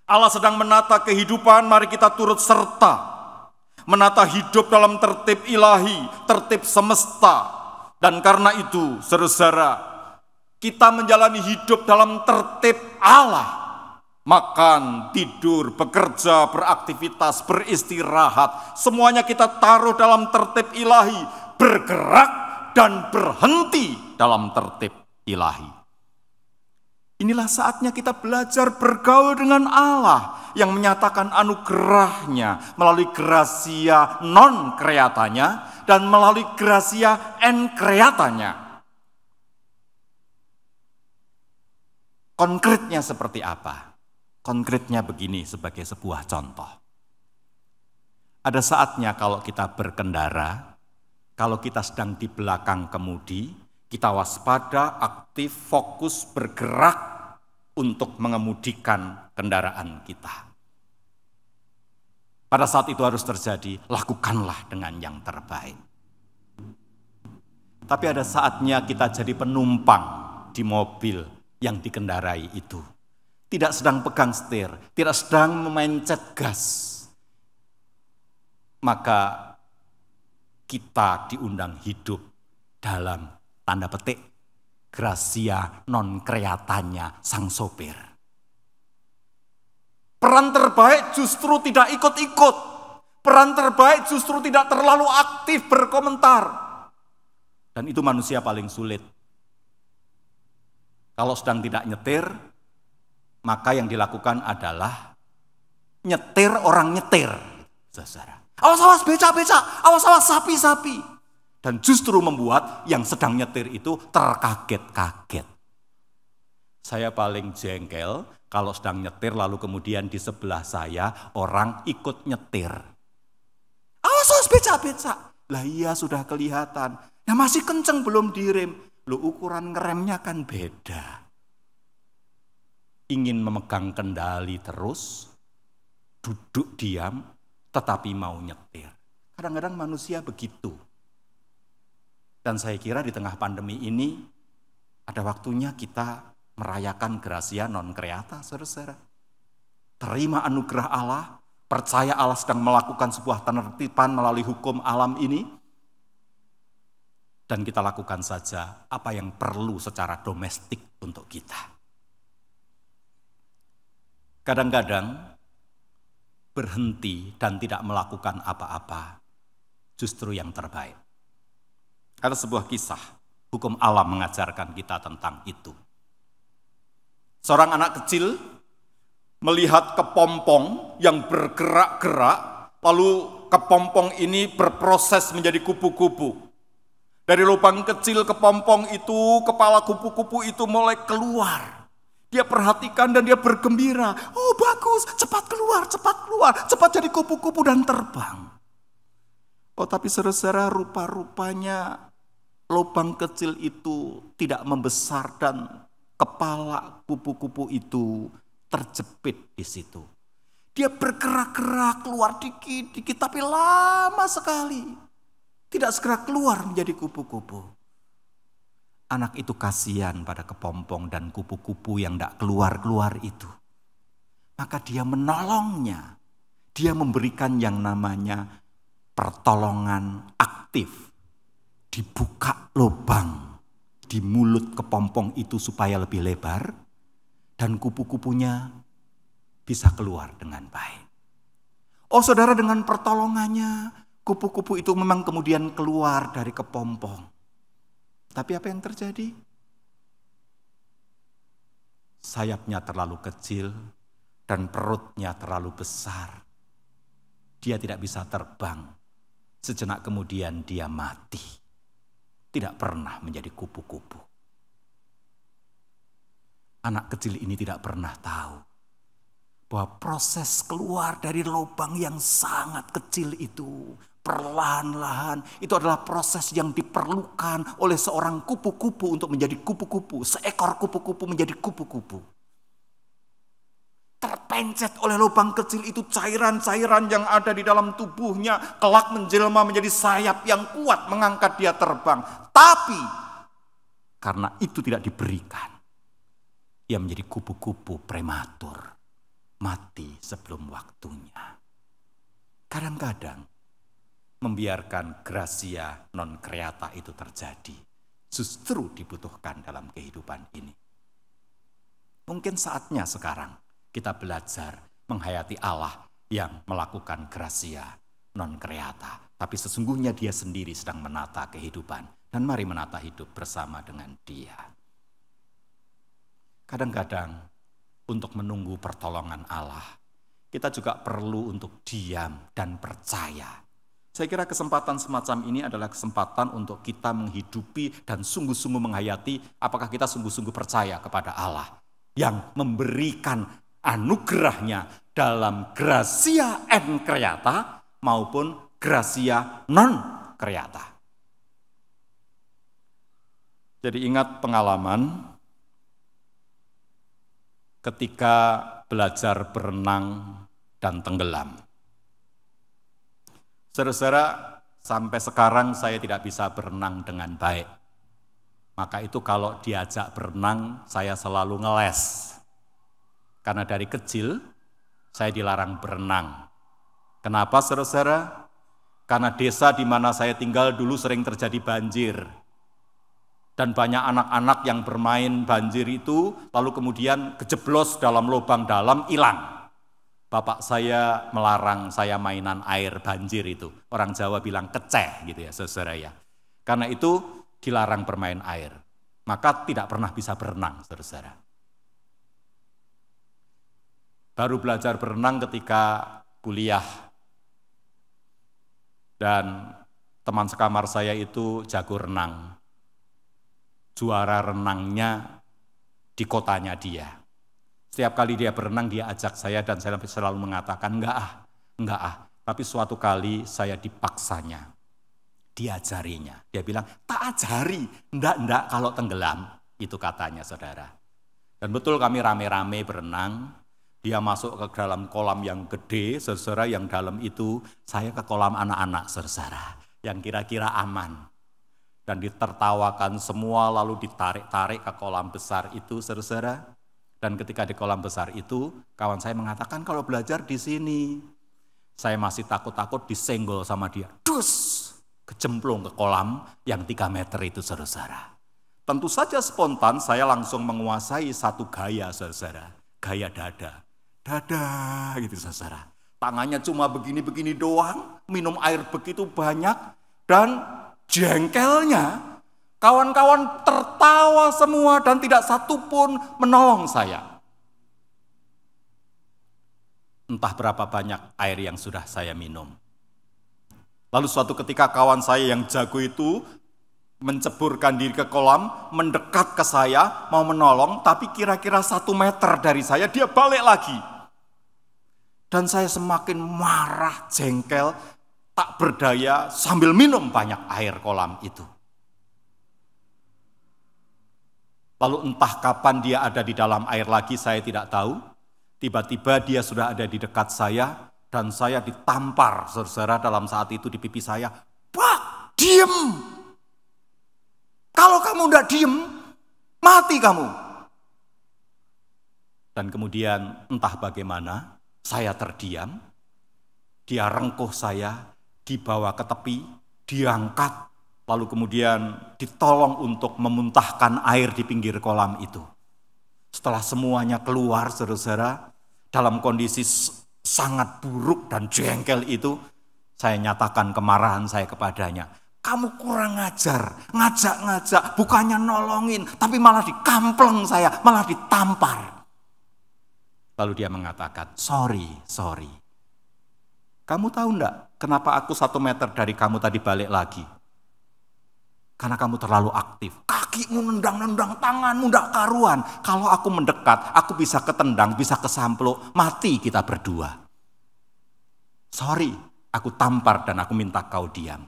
Allah sedang menata kehidupan, mari kita turut serta. Menata hidup dalam tertib ilahi, tertib semesta. Dan karena itu, saudara, kita menjalani hidup dalam tertib Allah. Makan, tidur, bekerja, beraktivitas, beristirahat. Semuanya kita taruh dalam tertib ilahi. Bergerak dan berhenti dalam tertib ilahi. Inilah saatnya kita belajar bergaul dengan Allah yang menyatakan anugerahnya melalui gracia non creatanya dan melalui gracia en creatanya. Konkretnya seperti apa? Konkretnya begini sebagai sebuah contoh. Ada saatnya kalau kita berkendara, kalau kita sedang di belakang kemudi, kita waspada, aktif, fokus, bergerak untuk mengemudikan kendaraan kita. Pada saat itu harus terjadi, lakukanlah dengan yang terbaik. Tapi ada saatnya kita jadi penumpang di mobil yang dikendarai itu. Tidak sedang pegang setir, tidak sedang memencet gas. Maka kita diundang hidup dalam tanda petik gracia non creatanya sang sopir. Peran terbaik justru tidak ikut-ikut. Peran terbaik justru tidak terlalu aktif berkomentar. Dan itu manusia paling sulit. Kalau sedang tidak nyetir, maka yang dilakukan adalah nyetir orang nyetir. Awas-awas beca-beca, awas-awas sapi-sapi. Dan justru membuat yang sedang nyetir itu terkaget-kaget. Saya paling jengkel kalau sedang nyetir lalu kemudian di sebelah saya orang ikut nyetir. Awas-awas beca-beca. Lah iya sudah kelihatan. Nah masih kenceng belum direm. Loh ukuran ngeremnya kan beda. Ingin memegang kendali terus, duduk diam, tetapi mau nyetir. Kadang-kadang manusia begitu. Dan saya kira di tengah pandemi ini, ada waktunya kita merayakan gracia non creata, saudara-saudara. Terima anugerah Allah, percaya Allah sedang melakukan sebuah penertiban melalui hukum alam ini, dan kita lakukan saja apa yang perlu secara domestik untuk kita. Kadang-kadang berhenti dan tidak melakukan apa-apa justru yang terbaik. Ada sebuah kisah, hukum alam mengajarkan kita tentang itu. Seorang anak kecil melihat kepompong yang bergerak-gerak, lalu kepompong ini berproses menjadi kupu-kupu. Dari lubang kecil kepompong itu, kepala kupu-kupu itu mulai keluar. Dia perhatikan dan dia bergembira. Oh bagus, cepat keluar, cepat jadi kupu-kupu dan terbang. Oh tapi saudara, rupa-rupanya lubang kecil itu tidak membesar dan kepala kupu-kupu itu terjepit di situ. Dia bergerak-gerak keluar dikit-dikit tapi lama sekali. Tidak segera keluar menjadi kupu-kupu. Anak itu kasihan pada kepompong dan kupu-kupu yang tidak keluar-keluar itu. Maka dia menolongnya. Dia memberikan yang namanya pertolongan aktif. Dibuka lubang di mulut kepompong itu supaya lebih lebar. Dan kupu-kupunya bisa keluar dengan baik. Oh saudara, dengan pertolongannya kupu-kupu itu memang kemudian keluar dari kepompong. Tapi apa yang terjadi? Sayapnya terlalu kecil dan perutnya terlalu besar. Dia tidak bisa terbang. Sejenak kemudian dia mati. Tidak pernah menjadi kupu-kupu. Anak kecil ini tidak pernah tahu bahwa proses keluar dari lubang yang sangat kecil itu, perlahan-lahan, itu adalah proses yang diperlukan oleh seorang kupu-kupu untuk menjadi kupu-kupu. Seekor kupu-kupu menjadi kupu-kupu. Terpencet oleh lubang kecil itu cairan-cairan yang ada di dalam tubuhnya, kelak menjelma menjadi sayap yang kuat mengangkat dia terbang. Tapi karena itu tidak diberikan, ia menjadi kupu-kupu prematur, mati sebelum waktunya. Kadang-kadang membiarkan gracia non creata itu terjadi justru dibutuhkan dalam kehidupan ini. Mungkin saatnya sekarang kita belajar menghayati Allah yang melakukan gracia non creata, tapi sesungguhnya dia sendiri sedang menata kehidupan, dan mari menata hidup bersama dengan dia. Kadang-kadang untuk menunggu pertolongan Allah, kita juga perlu untuk diam dan percaya. Saya kira kesempatan semacam ini adalah kesempatan untuk kita menghidupi dan sungguh-sungguh menghayati apakah kita sungguh-sungguh percaya kepada Allah yang memberikan anugerahnya dalam gracia en creata maupun gracia non creata. Jadi ingat pengalaman ketika belajar berenang dan tenggelam. Saudara-saudara, sampai sekarang saya tidak bisa berenang dengan baik. Maka itu kalau diajak berenang, saya selalu ngeles. Karena dari kecil, saya dilarang berenang. Kenapa saudara-saudara? Karena desa di mana saya tinggal dulu sering terjadi banjir. Dan banyak anak-anak yang bermain banjir itu, lalu kemudian kejeblos dalam lubang dalam, hilang. Bapak saya melarang saya mainan air banjir itu. Orang Jawa bilang keceh gitu ya, saudara ya. Karena itu dilarang bermain air. Maka tidak pernah bisa berenang, saudara. Baru belajar berenang ketika kuliah. Dan teman sekamar saya itu jago renang. Juara renangnya di kotanya dia. Setiap kali dia berenang, dia ajak saya dan saya selalu mengatakan, enggak ah. Tapi suatu kali saya dipaksanya, diajarinya. Dia bilang, tak ajari, enggak kalau tenggelam. Itu katanya saudara. Dan betul kami rame-rame berenang, dia masuk ke dalam kolam yang gede, saudara, yang dalam itu saya ke kolam anak-anak, saudara, yang kira-kira aman. Dan ditertawakan semua, lalu ditarik-tarik ke kolam besar itu, saudara. Dan ketika di kolam besar itu, kawan saya mengatakan kalau belajar di sini. Saya masih takut-takut disenggol sama dia. Dus! Kecemplung ke kolam yang 3 meter itu, saudara. Tentu saja spontan saya langsung menguasai satu gaya, saudara. Gaya dada. Dada gitu, saudara. Tangannya cuma begini-begini doang, minum air begitu banyak, dan jengkelnya kawan-kawan tertawa semua dan tidak satu pun menolong saya. Entah berapa banyak air yang sudah saya minum. Lalu suatu ketika kawan saya yang jago itu menceburkan diri ke kolam, mendekat ke saya, mau menolong, tapi kira-kira 1 meter dari saya, dia balik lagi. Dan saya semakin marah, jengkel, tak berdaya, sambil minum banyak air kolam itu. Lalu entah kapan dia ada di dalam air lagi, saya tidak tahu. Tiba-tiba dia sudah ada di dekat saya, dan saya ditampar, saudara, dalam saat itu di pipi saya. Pak, diem! Kalau kamu tidak diem, mati kamu. Dan kemudian entah bagaimana, saya terdiam. Dia rengkuh saya, dibawa ke tepi, diangkat, lalu kemudian ditolong untuk memuntahkan air di pinggir kolam itu. Setelah semuanya keluar, saudara-saudara, dalam kondisi sangat buruk dan jengkel itu, saya nyatakan kemarahan saya kepadanya. Kamu kurang ajar, ngajak-ngajak, bukannya nolongin, tapi malah dikampleng saya, malah ditampar. Lalu dia mengatakan, sorry. Kamu tahu enggak kenapa aku 1 meter dari kamu tadi balik lagi? Karena kamu terlalu aktif. Kakimu nendang-nendang, tanganmu enggak karuan. Kalau aku mendekat, aku bisa ketendang, bisa kesampluk, mati kita berdua. Sorry, aku tampar dan aku minta kau diam.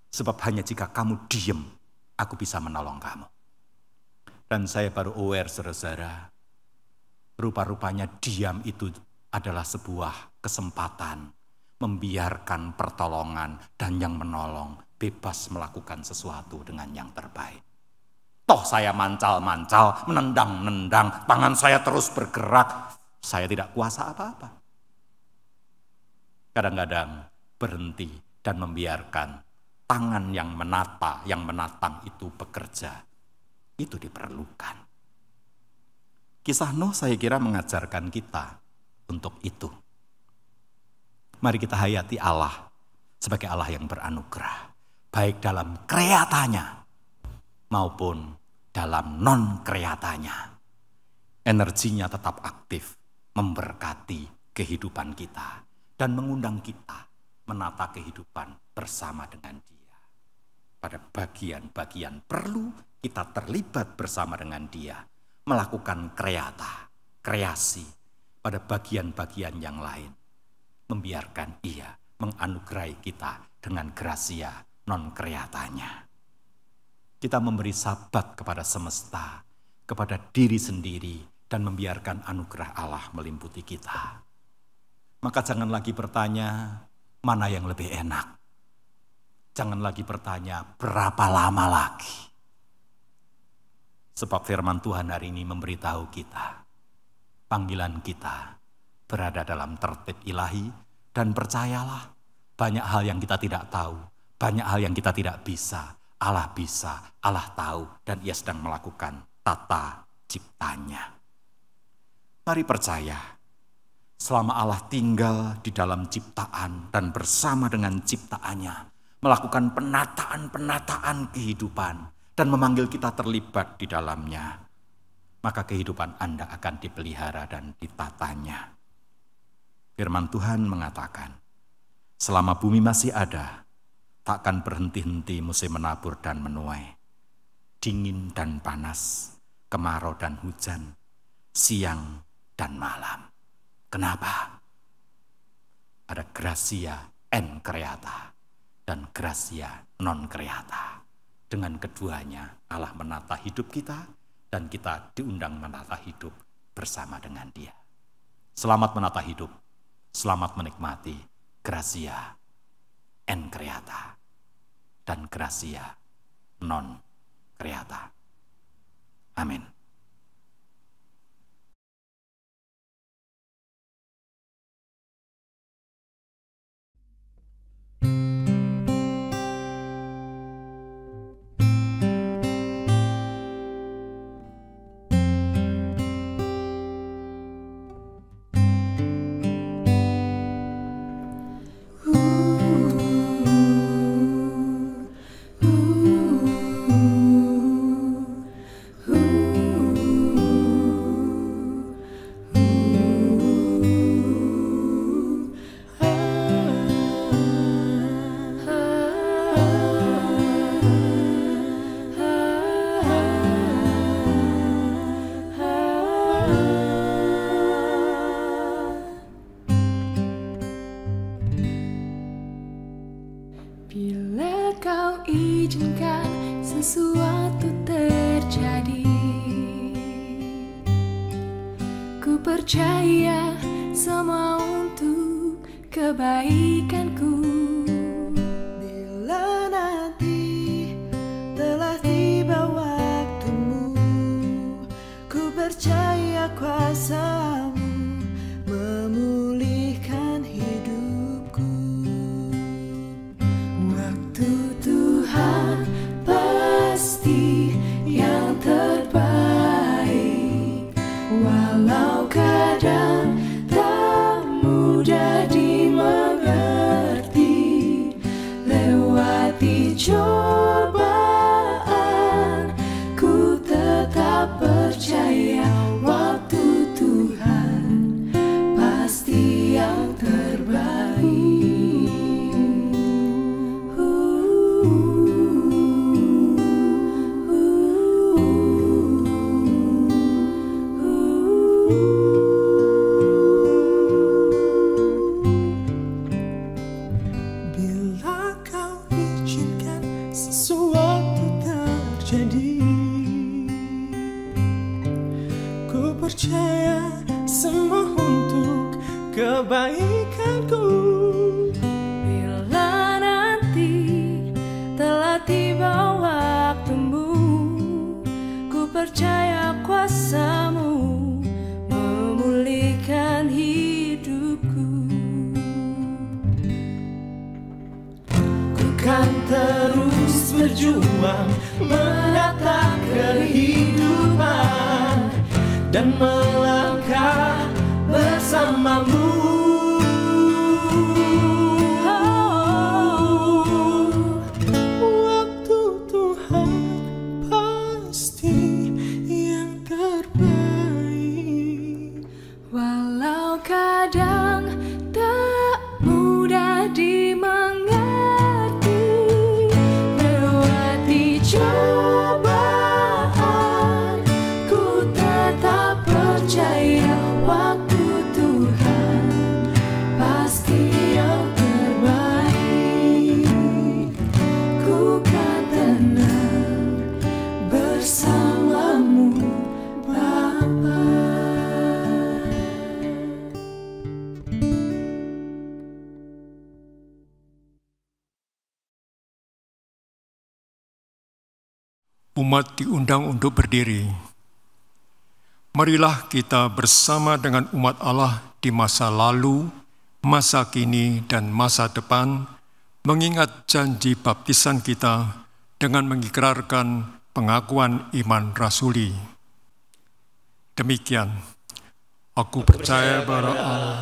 Sebab hanya jika kamu diem, aku bisa menolong kamu. Dan saya baru aware, saudara-saudara, rupa-rupanya diam itu adalah sebuah kesempatan membiarkan pertolongan dan yang menolong bebas melakukan sesuatu dengan yang terbaik. Toh saya mancal-mancal, menendang-nendang, tangan saya terus bergerak, saya tidak kuasa apa-apa. Kadang-kadang berhenti dan membiarkan tangan yang menata, yang menatang itu bekerja. Itu diperlukan. Kisah Nuh saya kira mengajarkan kita untuk itu. Mari kita hayati Allah sebagai Allah yang beranugerah. Baik dalam kreatanya maupun dalam non-kreatanya. Energinya tetap aktif, memberkati kehidupan kita. Dan mengundang kita menata kehidupan bersama dengan Dia. Pada bagian-bagian perlu kita terlibat bersama dengan Dia. Melakukan kreasi pada bagian-bagian yang lain. Membiarkan Ia menganugerahi kita dengan gracia non-kreatanya. Kita memberi sabat kepada semesta, kepada diri sendiri, dan membiarkan anugerah Allah meliputi kita. Maka jangan lagi bertanya, mana yang lebih enak? Jangan lagi bertanya, berapa lama lagi? Sebab firman Tuhan hari ini memberitahu kita, panggilan kita berada dalam tertib ilahi, dan percayalah, banyak hal yang kita tidak tahu, banyak hal yang kita tidak bisa, Allah tahu, dan Ia sedang melakukan tata ciptanya. Mari percaya, selama Allah tinggal di dalam ciptaan dan bersama dengan ciptaannya, melakukan penataan kehidupan dan memanggil kita terlibat di dalamnya, maka kehidupan Anda akan dipelihara dan ditatanya. Firman Tuhan mengatakan, selama bumi masih ada, takkan berhenti-henti musim menabur dan menuai, dingin dan panas, kemarau dan hujan, siang dan malam. Kenapa? Ada gracia en creata dan gracia non creata. Dengan keduanya Allah menata hidup kita dan kita diundang menata hidup bersama dengan Dia. Selamat menata hidup, selamat menikmati gracia en creata dan gracia non creata. Amin. izinkan sesuatu terjadi. Ku percaya semua untuk kebaikanku. Bila nanti telah tiba waktumu, ku percaya kuasa-Mu memulihkan hidupku. Waktu Tuhan pasti yang terbaik, walau kadang tak mudah dimengerti. Lewati cobaan, ku tetap percaya waktu Tuhan pasti yang terbaik. Bila kau izinkan sesuatu terjadi, ku percaya semua untuk kebaikanku. Bila nanti telah tiba waktumu, ku percaya kuasa-Mu memulihkan hidupku. Ku kan terus berjuang menata kehidupan dan melangkah bersama-Mu. Waktu Tuhan pasti yang terbaik, walau kadang tak mudah dimengerti. Lewati cobaan, ku tetap percaya waktu Tuhan pasti yang terbaik. Ku kan tenang bersama-Mu, Bapa. Umat diundang untuk berdiri. Marilah kita bersama dengan umat Allah di masa lalu, masa kini, dan masa depan, mengingat janji baptisan kita dengan mengikrarkan pengakuan iman rasuli. Demikian, aku percaya pada Allah,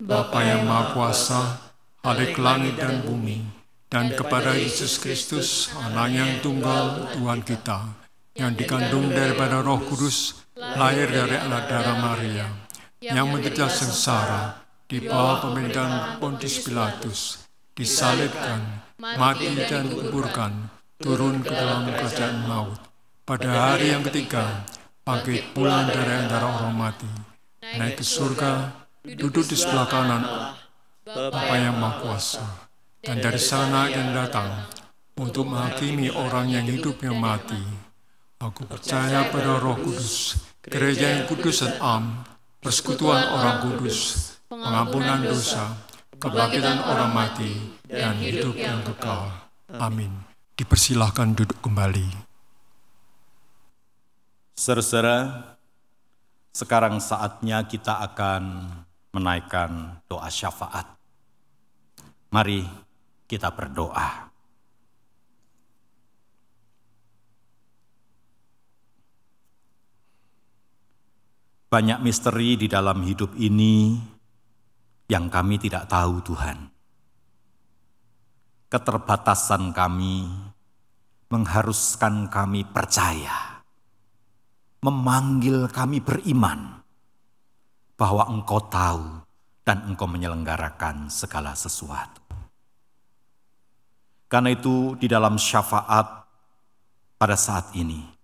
Bapa yang Maha Kuasa, Khalik langit dan bumi, dan kepada Yesus Kristus, Anak yang tunggal Tuhan kita, yang dikandung daripada Roh Kudus, lahir dari anak darah Maria, yang menderita sengsara di bawah pemerintahan Pontius Pilatus, disalibkan, mati dan dikuburkan, turun ke dalam kerajaan maut. Pada hari yang ketiga, bangkit pula dari antara orang mati, naik ke surga, duduk di sebelah kanan Bapa yang Maha Kuasa, dan dari sana akan datang untuk menghakimi orang yang hidup yang mati. Aku percaya pada Roh Kudus, gereja yang kudus dan am, persekutuan orang kudus, pengampunan dosa, kebangkitan orang mati, dan hidup yang kekal. Amin. Dipersilahkan duduk kembali. Saudara-saudara, sekarang saatnya kita akan menaikkan doa syafaat. Mari kita berdoa. Banyak misteri di dalam hidup ini yang kami tidak tahu, Tuhan. Keterbatasan kami mengharuskan kami percaya, memanggil kami beriman bahwa Engkau tahu dan Engkau menyelenggarakan segala sesuatu. Karena itu di dalam syafaat pada saat ini,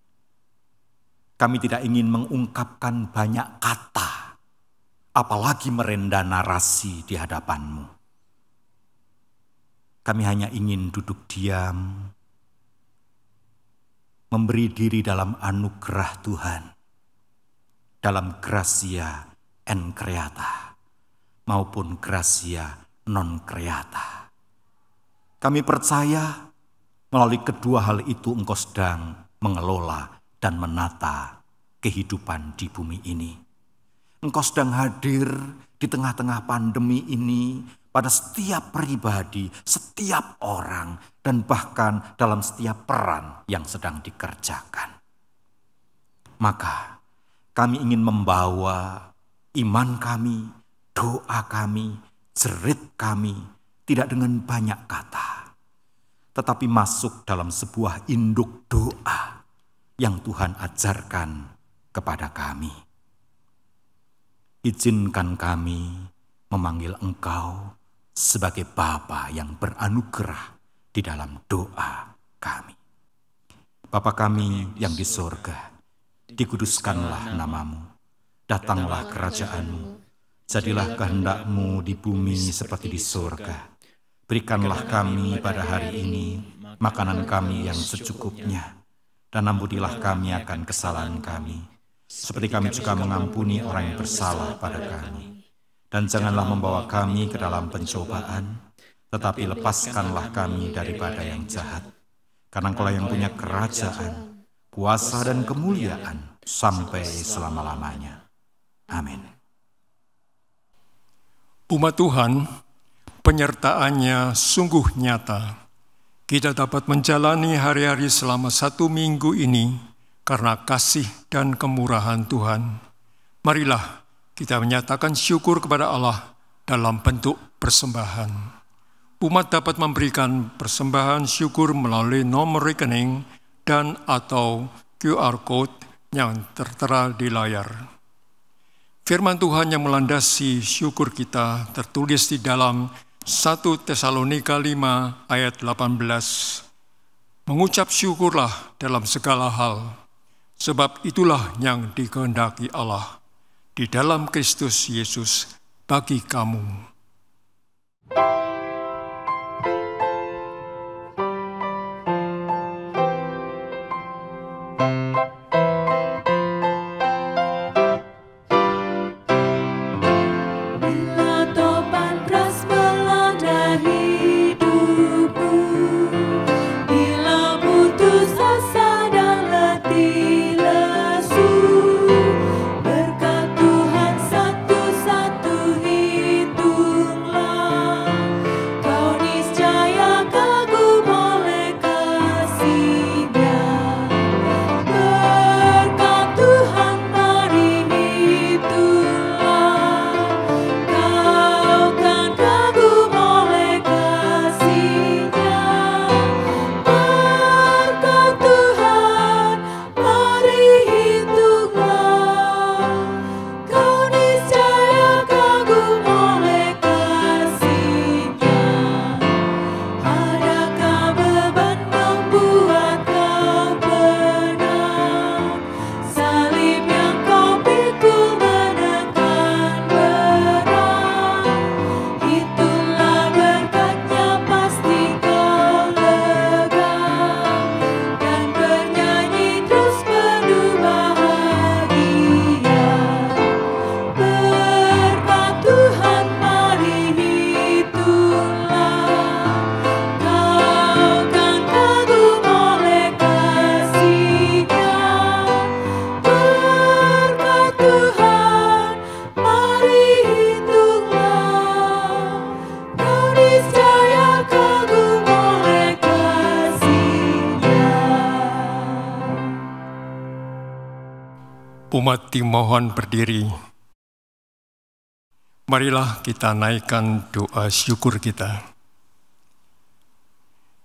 kami tidak ingin mengungkapkan banyak kata, apalagi merenda narasi di hadapan-Mu. Kami hanya ingin duduk diam memberi diri dalam anugerah Tuhan, dalam gratia en creata maupun gratia non creata. Kami percaya melalui kedua hal itu Engkau sedang mengelola dan menata kehidupan di bumi ini. Engkau sedang hadir di tengah-tengah pandemi ini pada setiap pribadi, setiap orang, dan bahkan dalam setiap peran yang sedang dikerjakan. Maka kami ingin membawa iman kami, doa kami, jerit kami, tidak dengan banyak kata, tetapi masuk dalam sebuah induk doa yang Tuhan ajarkan kepada kami. Izinkan kami memanggil Engkau sebagai Bapa yang beranugerah di dalam doa kami. Bapa kami yang di sorga, dikuduskanlah namamu, datanglah kerajaan-Mu, jadilah kehendak-Mu di bumi seperti di sorga. Berikanlah kami pada hari ini makanan kami yang secukupnya, dan ampunilah kami akan kesalahan kami, seperti kami juga mengampuni orang yang bersalah pada kami. Dan janganlah membawa kami ke dalam pencobaan, tetapi lepaskanlah kami daripada yang jahat. Karena Engkau yang punya kerajaan, kuasa dan kemuliaan sampai selama-lamanya. Amin. Umat Tuhan, penyertaannya sungguh nyata. Kita dapat menjalani hari-hari selama 1 minggu ini karena kasih dan kemurahan Tuhan. Marilah kita menyatakan syukur kepada Allah dalam bentuk persembahan. Umat dapat memberikan persembahan syukur melalui nomor rekening dan atau QR Code yang tertera di layar. Firman Tuhan yang melandasi syukur kita tertulis di dalam 1 Tesalonika 5 ayat 18. Mengucap syukurlah dalam segala hal, sebab itulah yang dikehendaki Allah di dalam Kristus Yesus bagi kamu. Umat dimohon berdiri. Marilah kita naikkan doa syukur kita.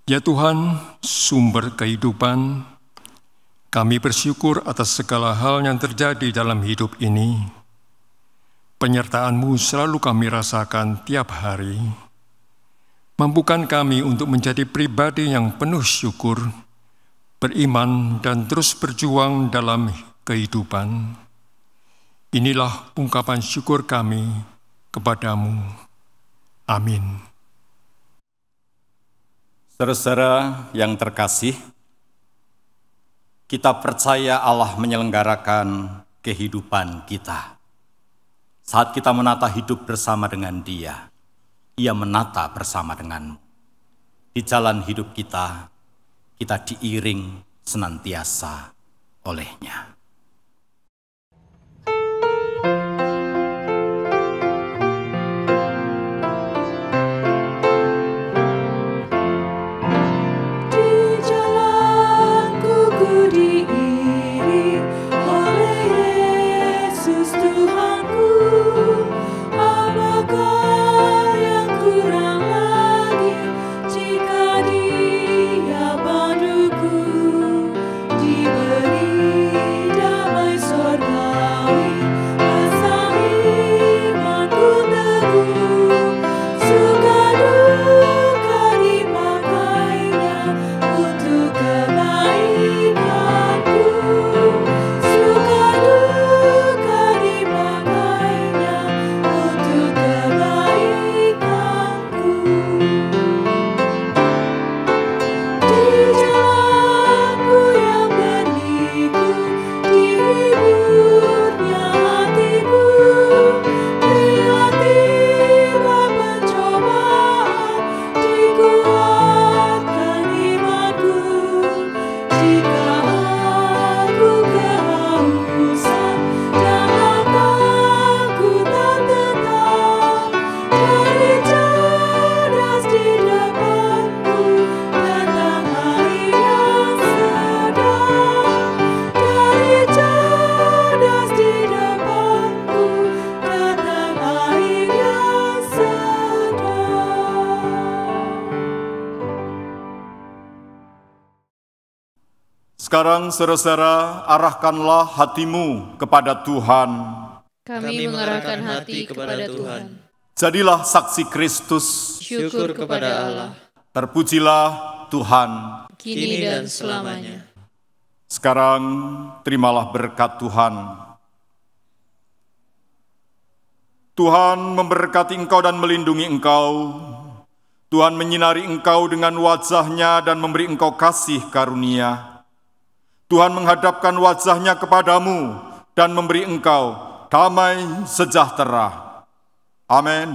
Ya Tuhan, sumber kehidupan, kami bersyukur atas segala hal yang terjadi dalam hidup ini. Penyertaan-Mu selalu kami rasakan tiap hari. Mampukan kami untuk menjadi pribadi yang penuh syukur, beriman dan terus berjuang dalam kehidupan. Inilah ungkapan syukur kami kepadamu. Amin. Saudara-saudara yang terkasih, Kita percaya Allah menyelenggarakan kehidupan kita. Saat kita menata hidup bersama dengan Dia, Ia menata bersama denganmu. Di jalan hidup kita diiring senantiasa oleh-Nya. Sekarang saudara-saudara, arahkanlah hatimu kepada Tuhan. Kami mengarahkan hati kepada Tuhan. Jadilah saksi Kristus. Syukur kepada Allah. Terpujilah Tuhan. Kini dan selamanya. Sekarang terimalah berkat Tuhan. Tuhan memberkati engkau dan melindungi engkau. Tuhan menyinari engkau dengan wajah-Nya dan memberi engkau kasih karunia. Tuhan menghadapkan wajah-Nya kepadamu dan memberi engkau damai sejahtera. Amin.